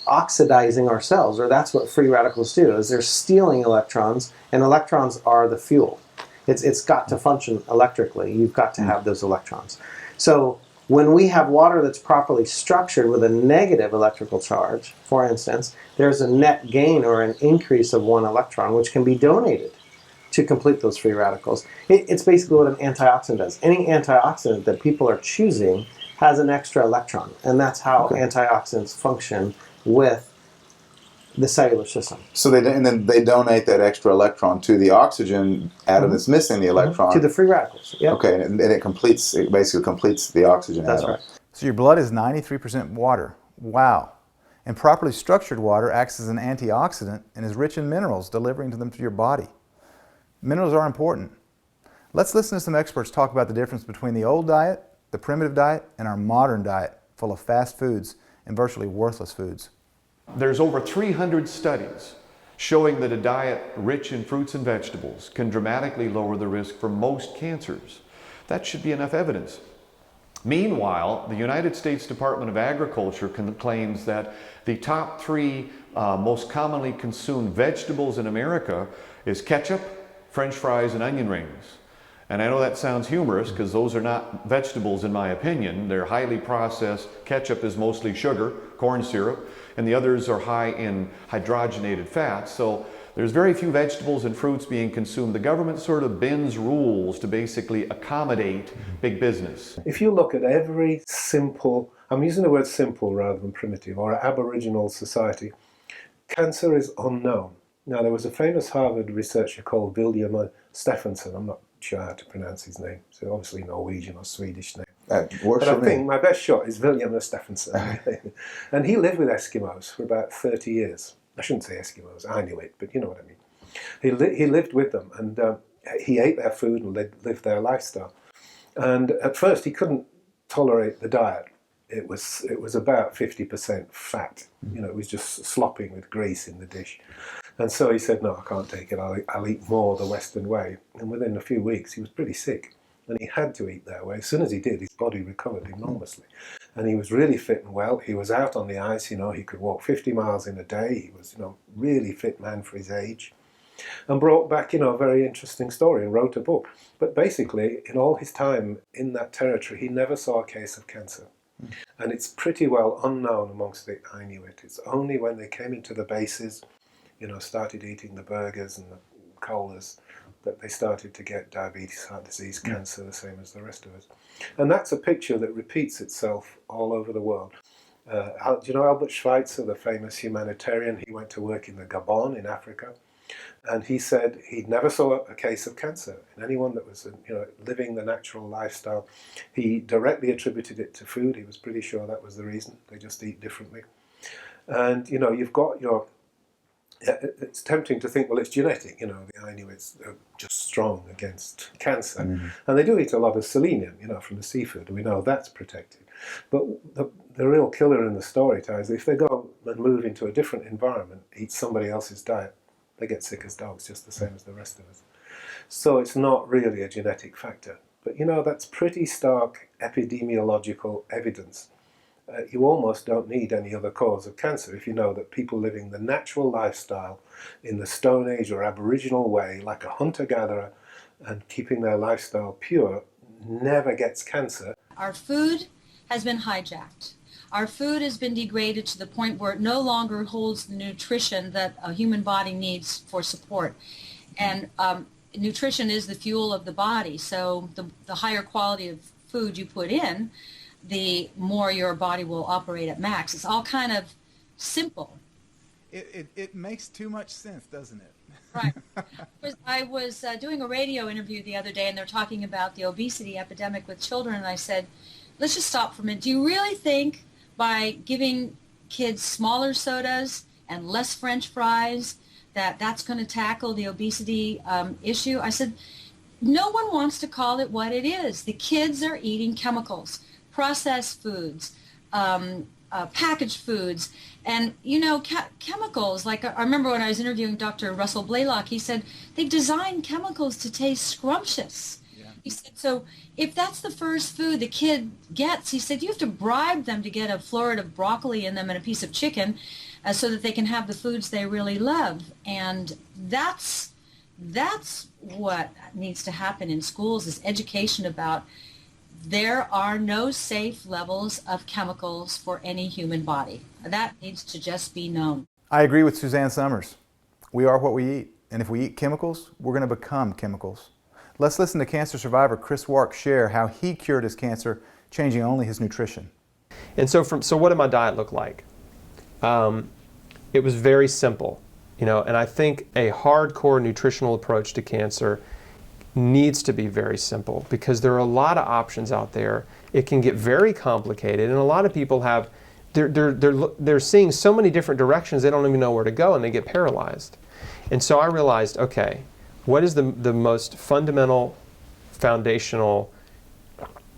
oxidizing our cells, or that's what free radicals do, is they're stealing electrons, and electrons are the fuel. It's got to function electrically. You've got to have those electrons. So when we have water that's properly structured with a negative electrical charge, for instance, there's a net gain or an increase of 1 electron, which can be donated to complete those free radicals. It's basically what an antioxidant does. Any antioxidant that people are choosing has an extra electron, and that's how antioxidants function with the cellular system. So then they donate that extra electron to the oxygen atom that's missing the electron. To the free radicals. Yep. Okay, and it basically completes the oxygen atom. That's right. So your blood is 93% water. Wow. And properly structured water acts as an antioxidant and is rich in minerals, delivering them to your body. Minerals are important. Let's listen to some experts talk about the difference between the old diet, the primitive diet, and our modern diet, full of fast foods and virtually worthless foods. There's over 300 studies showing that a diet rich in fruits and vegetables can dramatically lower the risk for most cancers. That should be enough evidence. Meanwhile, the United States Department of Agriculture claims that the top 3 most commonly consumed vegetables in America is ketchup, French fries, and onion rings. And I know that sounds humorous because those are not vegetables in my opinion. They're highly processed. Ketchup is mostly sugar, corn syrup, and the others are high in hydrogenated fats. So there's very few vegetables and fruits being consumed. The government sort of bends rules to basically accommodate big business. If you look at every simple, I'm using the word simple rather than primitive, or Aboriginal society, cancer is unknown. Now, there was a famous Harvard researcher called William Stephenson. I'm not sure how to pronounce his name. So obviously Norwegian or Swedish name. But I think my best shot is William Stephenson. And he lived with Eskimos for about 30 years. I shouldn't say Eskimos, Inuit, but you know what I mean. He lived with them, and he ate their food and lived their lifestyle. And at first he couldn't tolerate the diet. It was about 50% fat. You know, it was just slopping with grease in the dish. And so he said, no, I can't take it. I'll eat more the Western way. And within a few weeks, he was pretty sick. And he had to eat that way. As soon as he did, his body recovered enormously. And he was really fit and well. He was out on the ice, you know, he could walk 50 miles in a day. He was, you know, really fit man for his age. And brought back, you know, a very interesting story and wrote a book. But basically, in all his time in that territory, he never saw a case of cancer. And it's pretty well unknown amongst the Inuit. It's only when they came into the bases, you know, started eating the burgers and the colas, that they started to get diabetes, heart disease, cancer, the same as the rest of us. And that's a picture that repeats itself all over the world. Do you know Albert Schweitzer, the famous humanitarian? He went to work in the Gabon in Africa, and he said he never saw a case of cancer in anyone that was, you know, living the natural lifestyle. He directly attributed it to food. He was pretty sure that was the reason. They just eat differently. And, you know, you've got your... It's tempting to think, well, it's genetic. You know, the Inuits are just strong against cancer. And they do eat a lot of selenium, you know, from the seafood. And we know that's protected. But the real killer in the story, Ty, is if they go and move into a different environment, eat somebody else's diet, they get sick as dogs, just the same as the rest of us. So it's not really a genetic factor. But, you know, that's pretty stark epidemiological evidence. You almost don't need any other cause of cancer if you know that people living the natural lifestyle in the Stone Age or Aboriginal way, like a hunter-gatherer, and keeping their lifestyle pure, never gets cancer. Our food has been hijacked. Our food has been degraded to the point where it no longer holds the nutrition that a human body needs for support. And nutrition is the fuel of the body, so the higher quality of food you put in, the more your body will operate at max. It's all kind of simple. It makes too much sense, doesn't it? Right. I was doing a radio interview the other day, and they're talking about the obesity epidemic with children, and I said, let's just stop for a minute. Do you really think by giving kids smaller sodas and less French fries that's going to tackle the obesity issue? I said, no one wants to call it what it is. The kids are eating chemicals, processed foods, packaged foods, and, you know, chemicals. Like, I remember when I was interviewing Dr. Russell Blaylock, he said they've designed chemicals to taste scrumptious. Yeah. He said, so if that's the first food the kid gets, he said, you have to bribe them to get a floret of broccoli in them and a piece of chicken so that they can have the foods they really love. And that's what needs to happen in schools, is education about there are no safe levels of chemicals for any human body. That needs to just be known. I agree with Suzanne Summers. We are what we eat, and if we eat chemicals, we're going to become chemicals. Let's listen to cancer survivor Chris Wark share how he cured his cancer, changing only his nutrition. And so what did my diet look like? It was very simple, you know, and I think a hardcore nutritional approach to cancer needs to be very simple, because there are a lot of options out there. It can get very complicated, and a lot of people have, they're seeing so many different directions they don't even know where to go, and they get paralyzed. And so I realized, okay, what is the most fundamental, foundational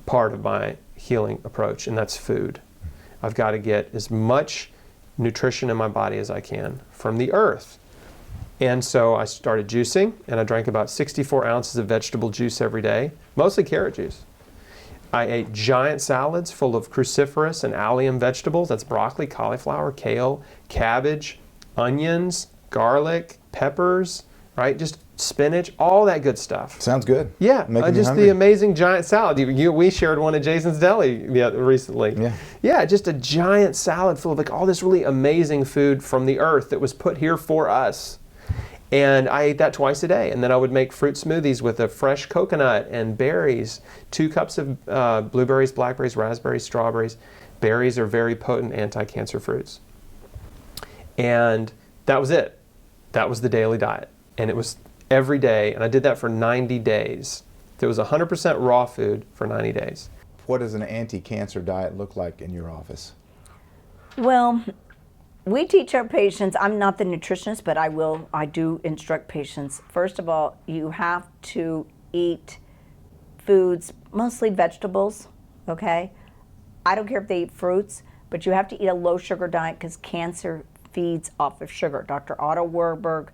part of my healing approach? And that's food. I've got to get as much nutrition in my body as I can from the earth. And so I started juicing, and I drank about 64 ounces of vegetable juice every day, mostly carrot juice. I ate giant salads full of cruciferous and allium vegetables. That's broccoli, cauliflower, kale, cabbage, onions, garlic, peppers, right? Just spinach, all that good stuff. Sounds good. Yeah, Making me just hungry. the amazing giant salad. We shared one at Jason's Deli recently. Yeah. Yeah, just a giant salad full of like all this really amazing food from the earth that was put here for us. And I ate that twice a day. And then I would make fruit smoothies with a fresh coconut and berries, 2 cups of blueberries, blackberries, raspberries, strawberries. Berries are very potent anti-cancer fruits. And that was it. That was the daily diet. And it was every day. And I did that for 90 days. It was 100% raw food for 90 days. What does an anti-cancer diet look like in your office? Well, we teach our patients, I'm not the nutritionist, but I do instruct patients. First of all, you have to eat foods, mostly vegetables, okay? I don't care if they eat fruits, but you have to eat a low sugar diet because cancer feeds off of sugar. Dr. Otto Warburg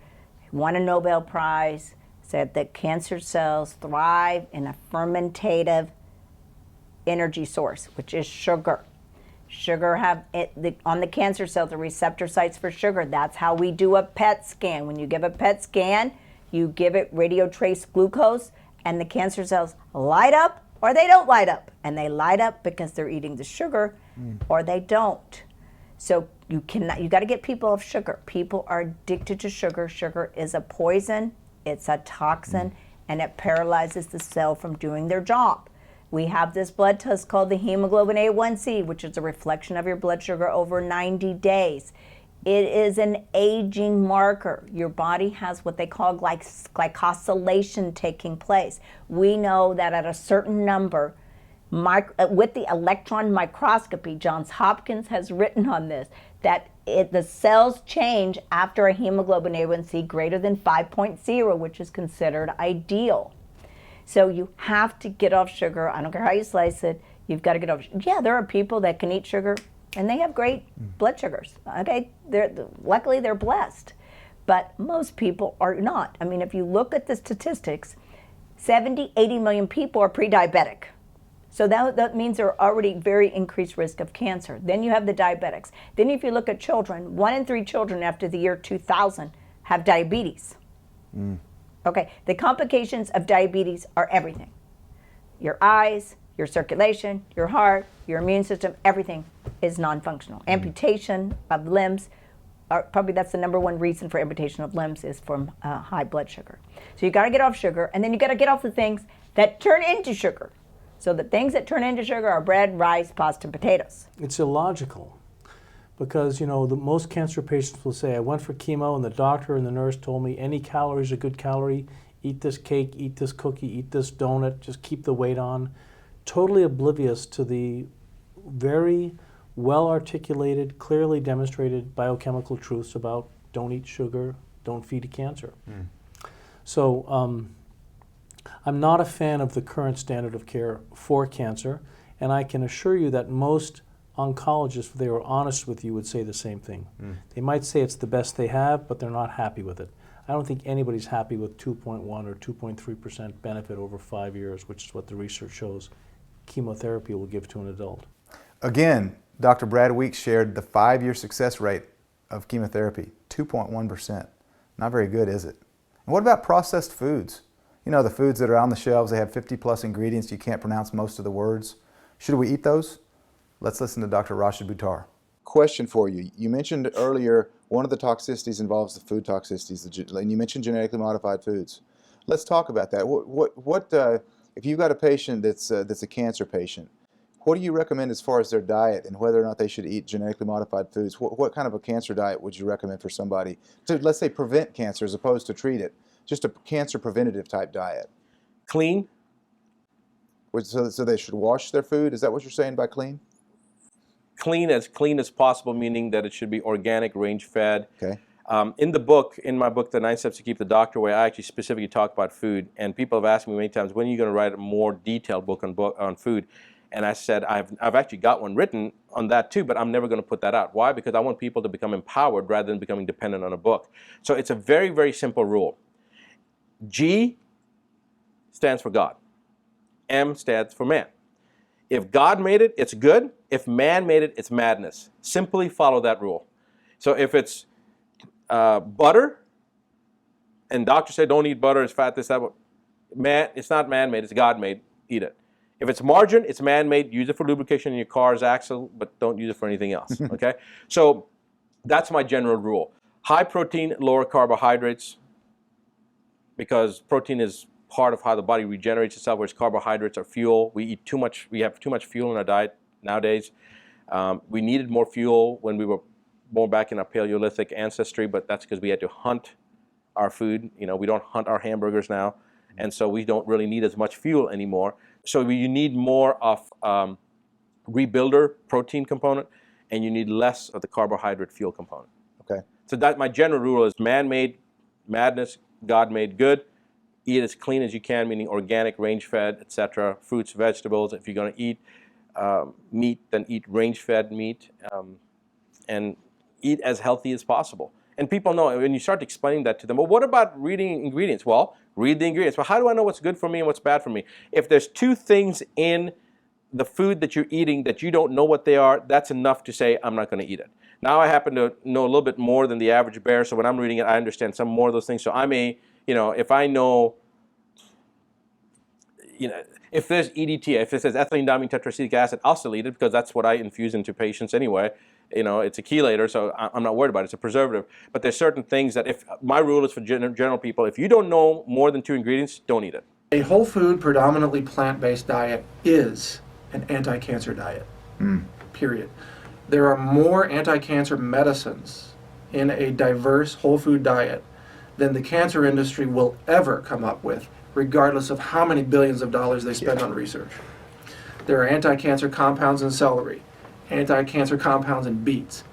won a Nobel Prize, said that cancer cells thrive in a fermentative energy source, which is sugar. Sugar on the cancer cells, the receptor sites for sugar. That's how we do a PET scan. When you give a PET scan, you give it radiotrace glucose, and the cancer cells light up or they don't light up. And they light up because they're eating the sugar, or they don't. So you got to get people off sugar. People are addicted to sugar. Sugar is a poison, it's a toxin, and it paralyzes the cell from doing their job. We have this blood test called the hemoglobin A1C, which is a reflection of your blood sugar over 90 days. It is an aging marker. Your body has what they call glycosylation taking place. We know that at a certain number, with the electron microscopy, Johns Hopkins has written on this, that the cells change after a hemoglobin A1C greater than 5.0, which is considered ideal. So you have to get off sugar. I don't care how you slice it. You've got to get off. Yeah, there are people that can eat sugar and they have great blood sugars. Okay, luckily they're blessed, but most people are not. I mean, if you look at the statistics, 70, 80 million people are pre-diabetic. So that means they're already very increased risk of cancer. Then you have the diabetics. Then if you look at children, 1 in 3 children after the year 2000 have diabetes. Okay, the complications of diabetes are everything. Your eyes, your circulation, your heart, your immune system, everything is non-functional. Amputation of limbs, probably that's the #1 reason for amputation of limbs is from high blood sugar. So you gotta get off sugar, and then you gotta get off the things that turn into sugar. So the things that turn into sugar are bread, rice, pasta, and potatoes. It's illogical. Because, most cancer patients will say, I went for chemo and the doctor and the nurse told me any calorie is a good calorie. Eat this cake, eat this cookie, eat this donut, just keep the weight on. Totally oblivious to the very well-articulated, clearly demonstrated biochemical truths about don't eat sugar, don't feed cancer. So I'm not a fan of the current standard of care for cancer, and I can assure you that most oncologists, if they were honest with you, would say the same thing. They might say it's the best they have, but they're not happy with it. I don't think anybody's happy with 2.1 or 2.3% benefit over 5 years, which is what the research shows chemotherapy will give to an adult. Again, Dr. Brad Weeks shared the 5-year success rate of chemotherapy, 2.1%. Not very good, is it? And what about processed foods? The foods that are on the shelves, they have 50+ ingredients, you can't pronounce most of the words. Should we eat those? Let's listen to Dr. Rashid Buttar. Question for you. You mentioned earlier one of the toxicities involves the food toxicities, and you mentioned genetically modified foods. Let's talk about that. If you've got a patient that's a cancer patient, what do you recommend as far as their diet and whether or not they should eat genetically modified foods? What kind of a cancer diet would you recommend for somebody to, let's say, prevent cancer as opposed to treat it? Just a cancer preventative type diet. Clean. So they should wash their food? Is that what you're saying by clean? Clean as possible, meaning that it should be organic, range-fed. Okay. In my book, The 9 Steps to Keep the Doctor Away, I actually specifically talk about food. And people have asked me many times, when are you going to write a more detailed book on food? And I said, I've actually got one written on that too, but I'm never going to put that out. Why? Because I want people to become empowered rather than becoming dependent on a book. So it's a very, very simple rule. G stands for God. M stands for man. If God made it, it's good. If man made it, it's madness. Simply follow that rule. So if it's butter, and doctors say don't eat butter, it's fat, this, that, it's not man-made, it's God-made, eat it. If it's margarine, it's man-made, use it for lubrication in your car's axle, but don't use it for anything else, okay? So that's my general rule. High protein, lower carbohydrates, because protein is part of how the body regenerates itself, whereas carbohydrates are fuel. We have too much fuel in our diet nowadays. We needed more fuel when we were more back in our Paleolithic ancestry, but that's because we had to hunt our food. You know, we don't hunt our hamburgers now, and so we don't really need as much fuel anymore. So you need more of rebuilder protein component, and you need less of the carbohydrate fuel component. Okay. So that my general rule is man-made, madness, God-made, good. Eat as clean as you can, meaning organic, range-fed, etc. Fruits, vegetables. If you're going to eat meat, then eat range-fed meat, and eat as healthy as possible. And people know, when you start explaining that to them, well, what about reading ingredients? Well, read the ingredients. Well, how do I know what's good for me and what's bad for me? If there's two things in the food that you're eating that you don't know what they are, that's enough to say, I'm not going to eat it. Now, I happen to know a little bit more than the average bear, so when I'm reading it, I understand some more of those things. So I may, if I know, if there's EDTA, if it says ethylene diamine tetracetic acid, I'll still eat it because that's what I infuse into patients anyway. It's a chelator, so I'm not worried about it. It's a preservative. But there's certain things that my rule is for general people, if you don't know more than 2 ingredients, don't eat it. A whole food, predominantly plant-based diet is an anti-cancer diet, period. There are more anti-cancer medicines in a diverse whole food diet than the cancer industry will ever come up with, regardless of how many billions of dollars they spend on research. There are anti-cancer compounds in celery, anti-cancer compounds in beets,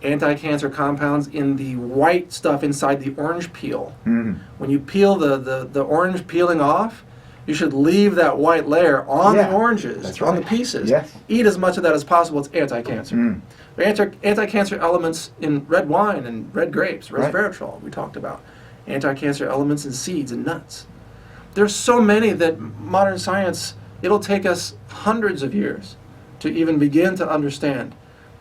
anti-cancer compounds in the white stuff inside the orange peel. When you peel the orange peeling off, you should leave that white layer on the oranges, on the pieces. Yes. Eat as much of that as possible. It's anti-cancer. Anti-cancer elements in red wine and red grapes, resveratrol, we talked about. Anti-cancer elements in seeds and nuts. There's so many that modern science, it'll take us hundreds of years to even begin to understand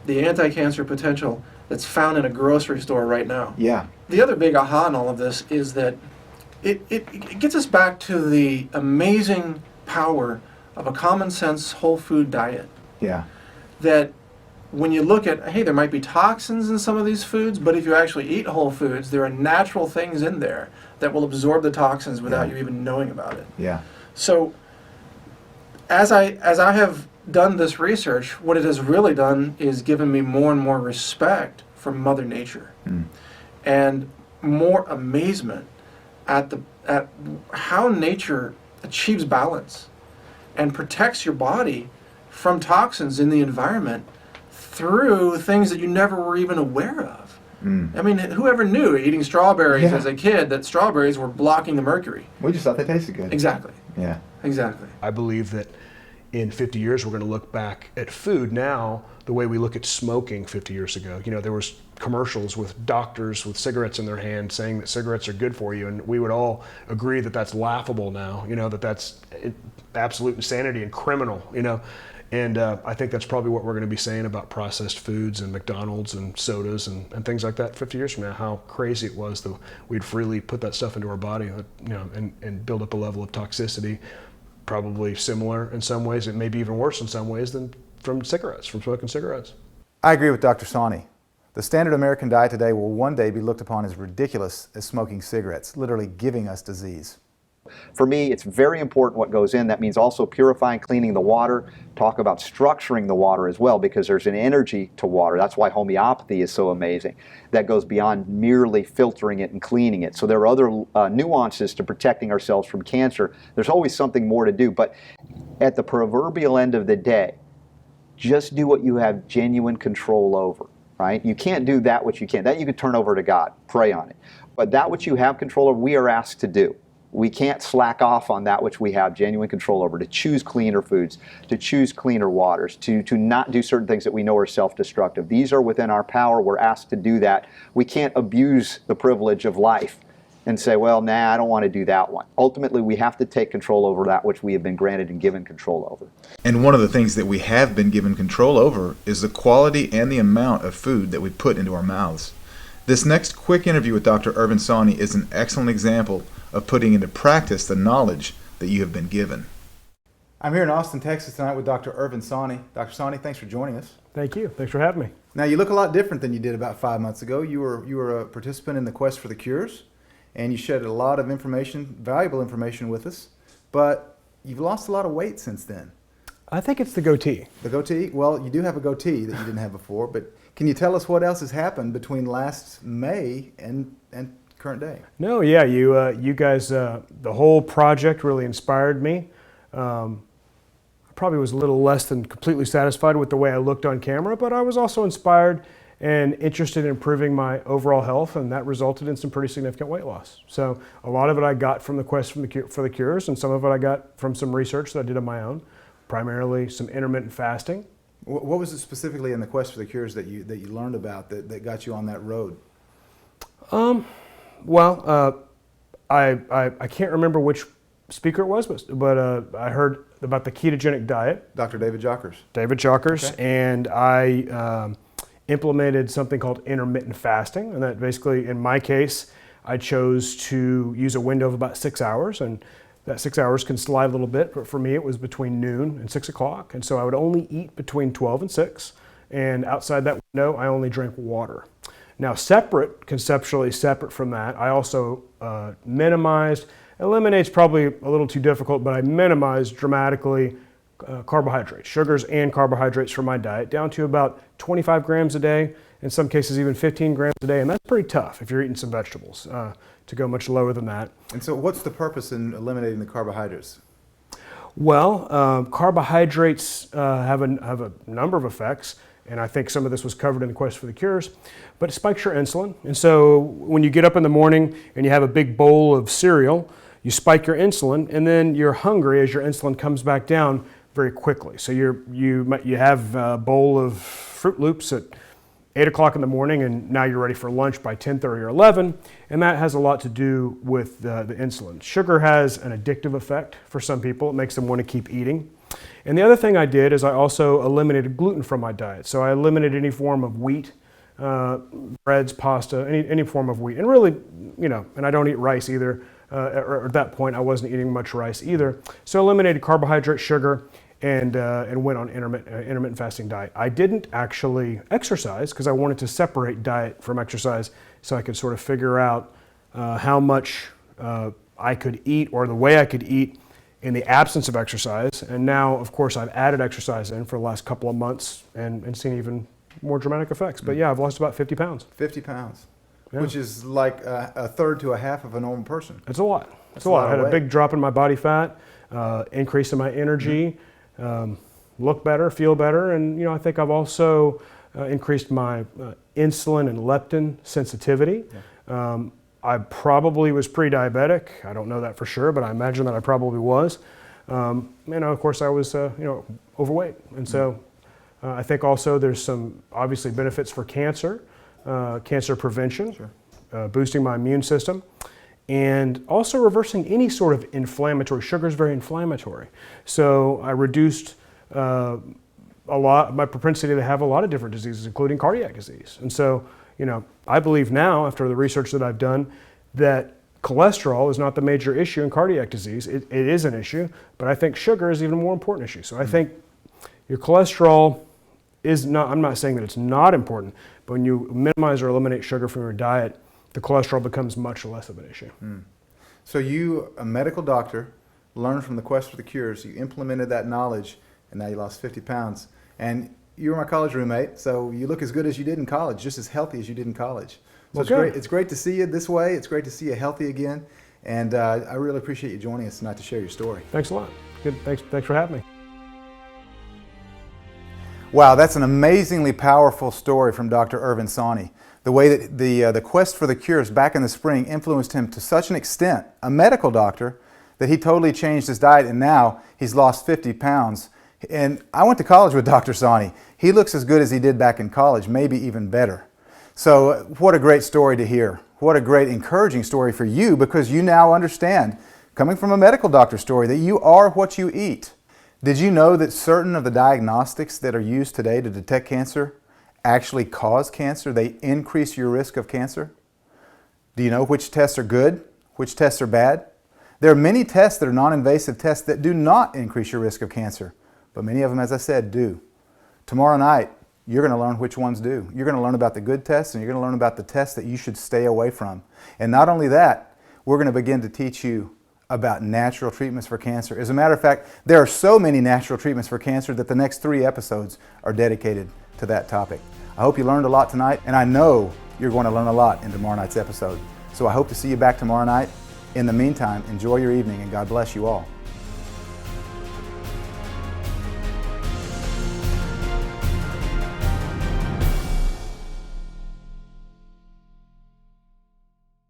the anti-cancer potential that's found in a grocery store right now. Yeah. The other big aha in all of this is that it gets us back to the amazing power of a common sense whole food diet. Yeah. That when you look at, hey, there might be toxins in some of these foods, but if you actually eat whole foods, there are natural things in there that will absorb the toxins without you even knowing about it. Yeah. So as I have done this research, what it has really done is given me more and more respect for Mother Nature and more amazement at how nature achieves balance and protects your body from toxins in the environment through things that you never were even aware of. I mean, whoever knew eating strawberries as a kid that strawberries were blocking the mercury? We just thought they tasted good. Exactly. Yeah. Exactly. I believe that in 50 years, we're going to look back at food now the way we look at smoking 50 years ago. There was commercials with doctors with cigarettes in their hand saying that cigarettes are good for you, and we would all agree that that's laughable now, that that's absolute insanity and criminal, And I think that's probably what we're going to be saying about processed foods and McDonald's and sodas and things like that 50 years from now, how crazy it was that we'd freely put that stuff into our body, and build up a level of toxicity, probably similar in some ways, and maybe even worse in some ways than from smoking cigarettes. I agree with Dr. Sawney. The standard American diet today will one day be looked upon as ridiculous as smoking cigarettes, literally giving us disease. For me, it's very important what goes in. That means also purifying, cleaning the water. Talk about structuring the water as well, because there's an energy to water. That's why homeopathy is so amazing. That goes beyond merely filtering it and cleaning it. So there are other nuances to protecting ourselves from cancer. There's always something more to do. But at the proverbial end of the day, just do what you have genuine control over, right? You can't do that which you can't. That you can turn over to God, pray on it. But that which you have control over, we are asked to do. We can't slack off on that which we have genuine control over, to choose cleaner foods, to choose cleaner waters, to not do certain things that we know are self-destructive. These are within our power. We're asked to do that. We can't abuse the privilege of life and say, well, nah, I don't want to do that one. Ultimately, we have to take control over that which we have been granted and given control over. And one of the things that we have been given control over is the quality and the amount of food that we put into our mouths. This next quick interview with Dr. Irvin Sani is an excellent example of putting into practice the knowledge that you have been given. I'm here in Austin, Texas tonight with Dr. Irvin Sani. Dr. Sani, thanks for joining us. Thank you. Thanks for having me. Now, you look a lot different than you did about 5 months ago. You were a participant in the Quest for the Cures, and you shared a lot of information, valuable information with us, but you've lost a lot of weight since then. I think it's the goatee. The goatee? Well, you do have a goatee that you didn't have before, but can you tell us what else has happened between last May and current day? No, yeah, you guys, the whole project really inspired me. I probably was a little less than completely satisfied with the way I looked on camera, but I was also inspired and interested in improving my overall health, and that resulted in some pretty significant weight loss. So a lot of it I got from the Quest for the Cures, and some of it I got from some research that I did on my own, primarily some intermittent fasting. What was it specifically in the Quest for the Cures that you learned about that got you on that road? I can't remember which speaker it was, but I heard about the ketogenic diet. Dr. David Jockers. David Jockers, okay. And I implemented something called intermittent fasting, and that basically, in my case, I chose to use a window of about 6 hours, and that 6 hours can slide a little bit, but for me it was between noon and 6 o'clock, and so I would only eat between 12 and 6, and outside that window I only drank water. Now conceptually separate from that, I also eliminate's probably a little too difficult, but I minimized dramatically carbohydrates, sugars and carbohydrates from my diet down to about 25 grams a day, in some cases even 15 grams a day, and that's pretty tough if you're eating some vegetables, to go much lower than that. And so what's the purpose in eliminating the carbohydrates? Well, carbohydrates have a number of effects, and I think some of this was covered in the Quest for the Cures, but it spikes your insulin. And so when you get up in the morning and you have a big bowl of cereal, you spike your insulin, and then you're hungry as your insulin comes back down very quickly. So you have a bowl of Fruit Loops at 8 o'clock in the morning, and now you're ready for lunch by 10:30 or 11, and that has a lot to do with the insulin. Sugar has an addictive effect for some people. It makes them want to keep eating. And the other thing I did is I also eliminated gluten from my diet. So I eliminated any form of wheat, breads, pasta, any form of wheat. And really, and I don't eat rice either. Or at that point, I wasn't eating much rice either. So I eliminated carbohydrate, sugar, and went on intermittent fasting diet. I didn't actually exercise because I wanted to separate diet from exercise so I could sort of figure out how much I could eat or the way I could eat in the absence of exercise. And now, of course, I've added exercise in for the last couple of months and seen even more dramatic effects. But yeah, I've lost about 50 pounds. 50 pounds, yeah. Which is like a third to a half of a normal person. It's a lot. It's a lot. I had a big drop in my body fat, increase in my energy, look better, feel better, and I think I've also increased my insulin and leptin sensitivity. Yeah. I probably was pre-diabetic. I don't know that for sure, but I imagine that I probably was. And of course I was overweight, and so I think also there's some obviously benefits for cancer, cancer prevention, sure. Boosting my immune system, and also reversing any sort of inflammatory. Sugar is very inflammatory, so I reduced my propensity to have a lot of different diseases, including cardiac disease. And so, I believe now, after the research that I've done, that cholesterol is not the major issue in cardiac disease. It is an issue, but I think sugar is even a more important issue. So I think your cholesterol is not, I'm not saying that it's not important, but when you minimize or eliminate sugar from your diet, the cholesterol becomes much less of an issue. So you, a medical doctor, learned from the Quest for the Cures, you implemented that knowledge, and now you lost 50 pounds. And you were my college roommate, so you look as good as you did in college, just as healthy as you did in college. So okay. It's great to see you this way. It's great to see you healthy again. And I really appreciate you joining us tonight to share your story. Thanks a lot. Good. Thanks for having me. Wow, that's an amazingly powerful story from Dr. Irvin Sani. The way that the Quest for the Cures back in the spring influenced him to such an extent, a medical doctor, that he totally changed his diet, and now he's lost 50 pounds. And I went to college with Dr. Sani. He looks as good as he did back in college, maybe even better. So what a great story to hear. What a great encouraging story for you, because you now understand, coming from a medical doctor story, that you are what you eat. Did you know that certain of the diagnostics that are used today to detect cancer actually cause cancer? They increase your risk of cancer. Do you know which tests are good, which tests are bad? There are many tests that are non-invasive tests that do not increase your risk of cancer, but many of them, as I said, do. Tomorrow night, you're going to learn which ones do. You're going to learn about the good tests, and you're going to learn about the tests that you should stay away from. And not only that, we're going to begin to teach you about natural treatments for cancer. As a matter of fact, there are so many natural treatments for cancer that the next 3 episodes are dedicated to that topic. I hope you learned a lot tonight, and I know you're going to learn a lot in tomorrow night's episode. So I hope to see you back tomorrow night. In the meantime, enjoy your evening, and God bless you all.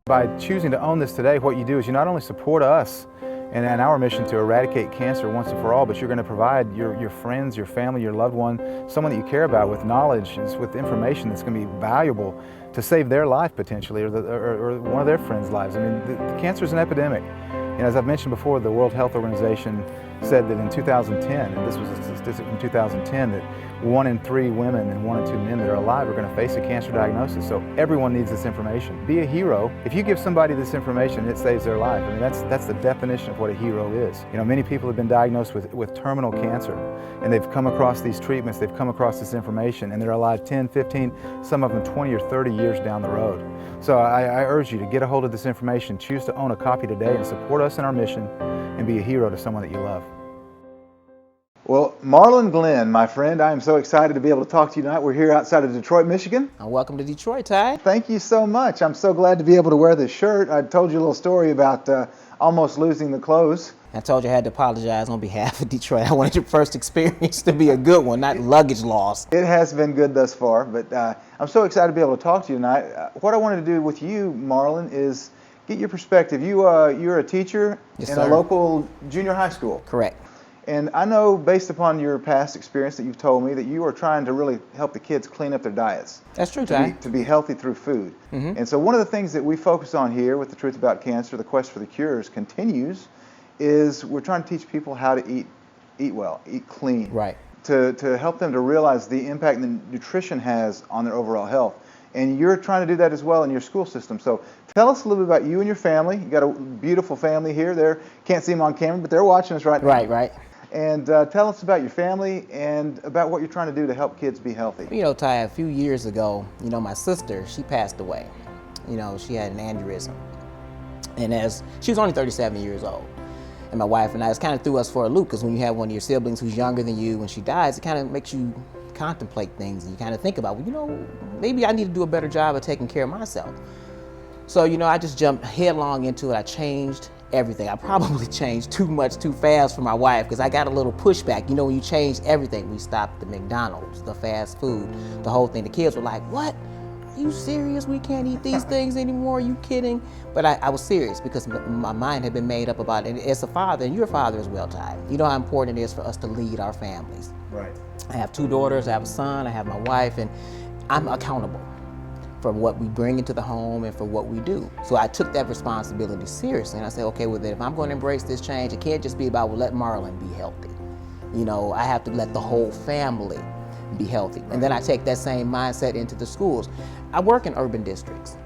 By choosing to own this today, what you do is you not only support us and our mission to eradicate cancer once and for all, but you're going to provide your friends, your family, your loved one, someone that you care about with knowledge, with information that's going to be valuable to save their life potentially, or one of their friends' lives. I mean, the cancer is an epidemic. And as I've mentioned before, the World Health Organization said that in 2010, and this was a statistic from 2010, that 1 in 3 women and 1 in 2 men that are alive are going to face a cancer diagnosis. So everyone needs this information. Be a hero. If you give somebody this information, it saves their life. I mean, that's the definition of what a hero is. You know, many people have been diagnosed with terminal cancer, and they've come across these treatments, they've come across this information, and they're alive 10, 15, some of them 20 or 30 years down the road. So I urge you to get a hold of this information, choose to own a copy today, and support us in our mission, and be a hero to someone that you love. Well, Marlon Glenn, my friend, I am so excited to be able to talk to you tonight. We're here outside of Detroit, Michigan. Welcome to Detroit, Ty. Thank you so much. I'm so glad to be able to wear this shirt. I told you a little story about almost losing the clothes. I told you I had to apologize on behalf of Detroit. I wanted your first experience to be a good one, not luggage loss. It has been good thus far, but I'm so excited to be able to talk to you tonight. What I wanted to do with you, Marlon, is get your perspective. You're a teacher in a local junior high school. Correct. And I know, based upon your past experience that you've told me, that you are trying to really help the kids clean up their diets. That's true, Ty. To be healthy through food. Mm-hmm. And so one of the things that we focus on here with The Truth About Cancer, The Quest for the Cures, continues, is we're trying to teach people how to eat well, eat clean. Right. To help them to realize the impact that nutrition has on their overall health. And you're trying to do that as well in your school system. So tell us a little bit about you and your family. You got a beautiful family here. They can't see them on camera, but they're watching us right now. Right. And tell us about your family and about what you're trying to do to help kids be healthy. You know, Ty, a few years ago, my sister, she passed away. She had an aneurysm. And she was only 37 years old. And my wife and I, it kind of threw us for a loop, because when you have one of your siblings who's younger than you, when she dies, it kind of makes you contemplate things, and you kind of think about, maybe I need to do a better job of taking care of myself. So, I just jumped headlong into it. I changed everything. I probably changed too much too fast for my wife, because I got a little pushback. When you change everything, we stopped the McDonald's, the fast food, the whole thing. The kids were like, "What? Are you serious? We can't eat these things anymore? Are you kidding?" But I was serious, because my mind had been made up about it. And as a father, and you're a father as well, Ty, you know how important it is for us to lead our families. Right. I have 2 daughters, I have a son, I have my wife, and I'm accountable for what we bring into the home and for what we do. So I took that responsibility seriously, and I said, okay, well then, if I'm going to embrace this change, it can't just be about, well, let Marlon be healthy. I have to let the whole family be healthy. And then I take that same mindset into the schools. I work in urban districts.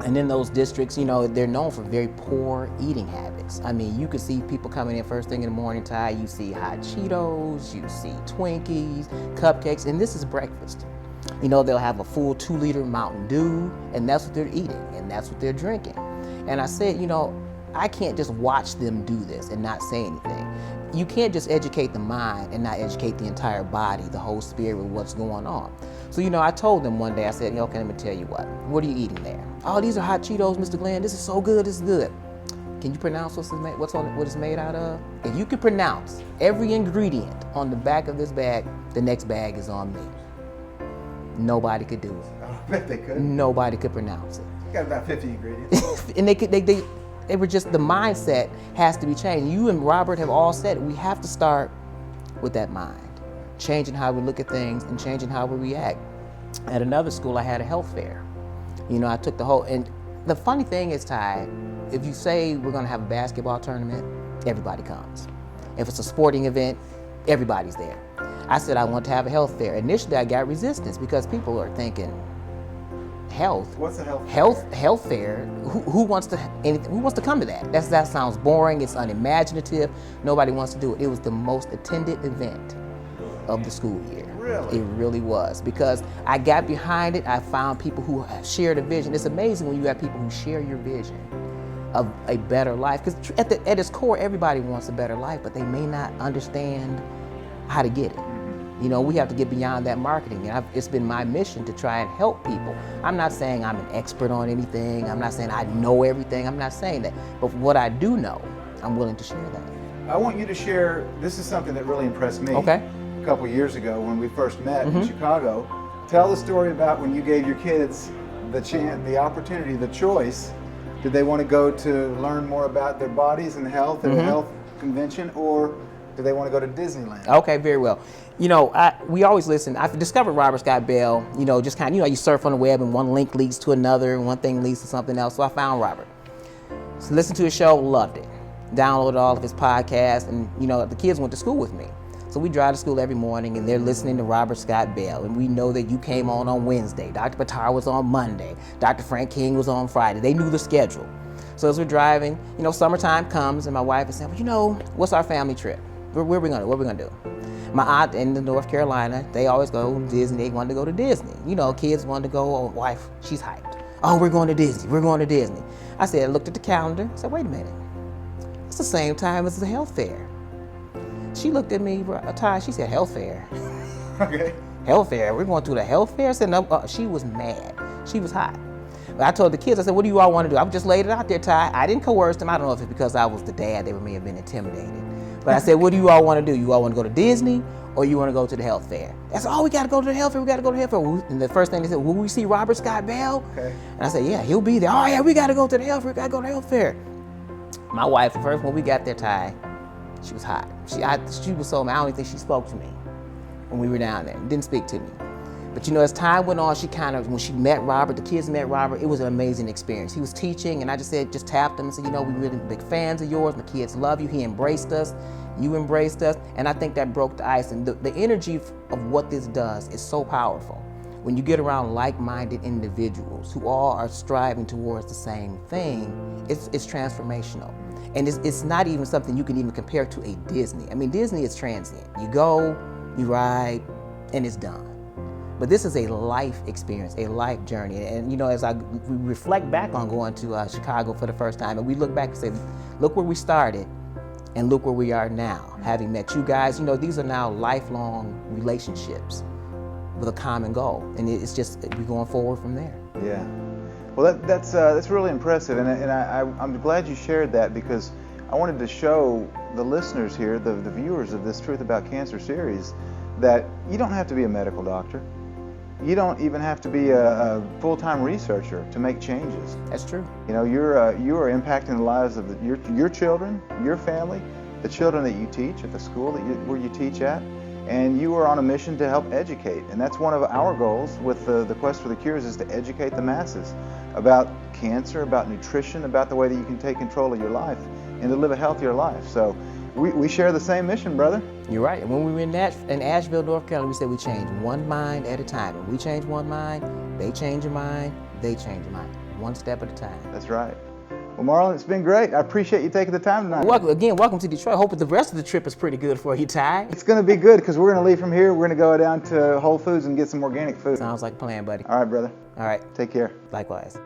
And in those districts, they're known for very poor eating habits. I mean, you could see people coming in first thing in the morning, Ty, you see hot Cheetos, you see Twinkies, cupcakes, and this is breakfast. They'll have a full 2-liter Mountain Dew, and that's what they're eating, and that's what they're drinking. And I said, I can't just watch them do this and not say anything. You can't just educate the mind and not educate the entire body, the whole spirit with what's going on. So, I told them one day, I said, okay, let me tell you what are you eating there? Oh, these are hot Cheetos, Mr. Glenn, this is so good, this is good. Can you pronounce what it's made out of? If you can pronounce every ingredient on the back of this bag, the next bag is on me. Nobody could do it. I bet they could. Nobody could pronounce it. You got about 50 ingredients. And they were just, the mindset has to be changed. You and Robert have all said it. We have to start with that mind, changing how we look at things and changing how we react. At another school, I had a health fair. You know, I took the whole, and the funny thing is, Ty, if you say we're gonna have a basketball tournament, everybody comes. If it's a sporting event, everybody's there. I said I want to have a health fair. Initially, I got resistance because people are thinking, health? What's a health fair? Health fair? Who wants to come to that? That sounds boring. It's unimaginative. Nobody wants to do it. It was the most attended event of the school year. Really? It really was, because I got behind it. I found people who shared a vision. It's amazing when you have people who share your vision of a better life, because at its core, everybody wants a better life, but they may not understand how to get it. You know, we have to get beyond that marketing, and it's been my mission to try and help people. I'm not saying I'm an expert on anything. I'm not saying I know everything. I'm not saying that. But what I do know, I'm willing to share that. I want you to share, this is something that really impressed me. Okay. A couple years ago when we first met in Chicago. Tell the story about when you gave your kids the opportunity, the choice. Did they want to go to learn more about their bodies and health at a health convention, or do they want to go to Disneyland? Okay, very well. You know, we always listen. I've discovered Robert Scott Bell, you know, just kind of, you know, you surf on the web and one link leads to another and one thing leads to something else. So I found Robert. So listened to his show, loved it. Downloaded all of his podcasts, and, you know, the kids went to school with me. So we drive to school every morning and they're listening to Robert Scott Bell. And we know that you came on Wednesday. Dr. Patar was on Monday. Dr. Frank King was on Friday. They knew the schedule. So as we're driving, you know, summertime comes and my wife is saying, well, you know, what's our family trip? What are we gonna do? My aunt in North Carolina, they always go to Disney. They wanted to go to Disney. You know, kids wanted to go, wife, she's hyped. Oh, we're going to Disney, we're going to Disney. I looked at the calendar, I said, wait a minute. It's the same time as the health fair. She looked at me, Ty, she said, health fair. Okay. Health fair, we're going to the health fair? I said, no, she was mad. She was hot. But I told the kids, I said, what do you all want to do? I just laid it out there, Ty. I didn't coerce them. I don't know if it's because I was the dad, they may have been intimidated. But I said, what do you all want to do? You all want to go to Disney or you want to go to the health fair? That's all, we got to go to the health fair, we got to go to the health fair. And the first thing they said, will we see Robert Scott Bell? Okay. And I said, yeah, he'll be there. Oh yeah, we got to go to the health fair, we got to go to the health fair. My wife, the first when we got there, Ty, she was hot. She was so mad, I don't even think she spoke to me when we were down there. Didn't speak to me. But you know, as time went on, when she met Robert, the kids met Robert, it was an amazing experience. He was teaching, and I just tapped him and said, you know, we're really big fans of yours. My kids love you. He embraced us. You embraced us. And I think that broke the ice. And the energy of what this does is so powerful. When you get around like-minded individuals who all are striving towards the same thing, it's transformational. And it's not even something you can even compare to a Disney. I mean, Disney is transient. You go, you ride, and it's done. But this is a life experience, a life journey. And you know, as we reflect back on going to Chicago for the first time, and we look back and say, look where we started, and look where we are now. Having met you guys, you know, these are now lifelong relationships with a common goal. And it's just, we're going forward from there. Yeah. Well, that's really impressive, and I'm glad you shared that, because I wanted to show the listeners here, the viewers of this Truth About Cancer series, that you don't have to be a medical doctor. You don't even have to be a full-time researcher to make changes. That's true. You know, you are impacting the lives of your children, your family, the children that you teach at the school where you teach at, and you are on a mission to help educate. And that's one of our goals with the Quest for the Cures, is to educate the masses about cancer, about nutrition, about the way that you can take control of your life and to live a healthier life. So we share the same mission, brother. You're right. And when we were in Asheville, North Carolina, we said we change one mind at a time. When we change one mind, they change your mind, they change your mind. One step at a time. That's right. Well, Marlon, it's been great. I appreciate you taking the time tonight. Welcome to Detroit. Hope the rest of the trip is pretty good for you, Ty. It's going to be good, because we're going to leave from here. We're going to go down to Whole Foods and get some organic food. Sounds like a plan, buddy. All right, brother. All right. Take care. Likewise.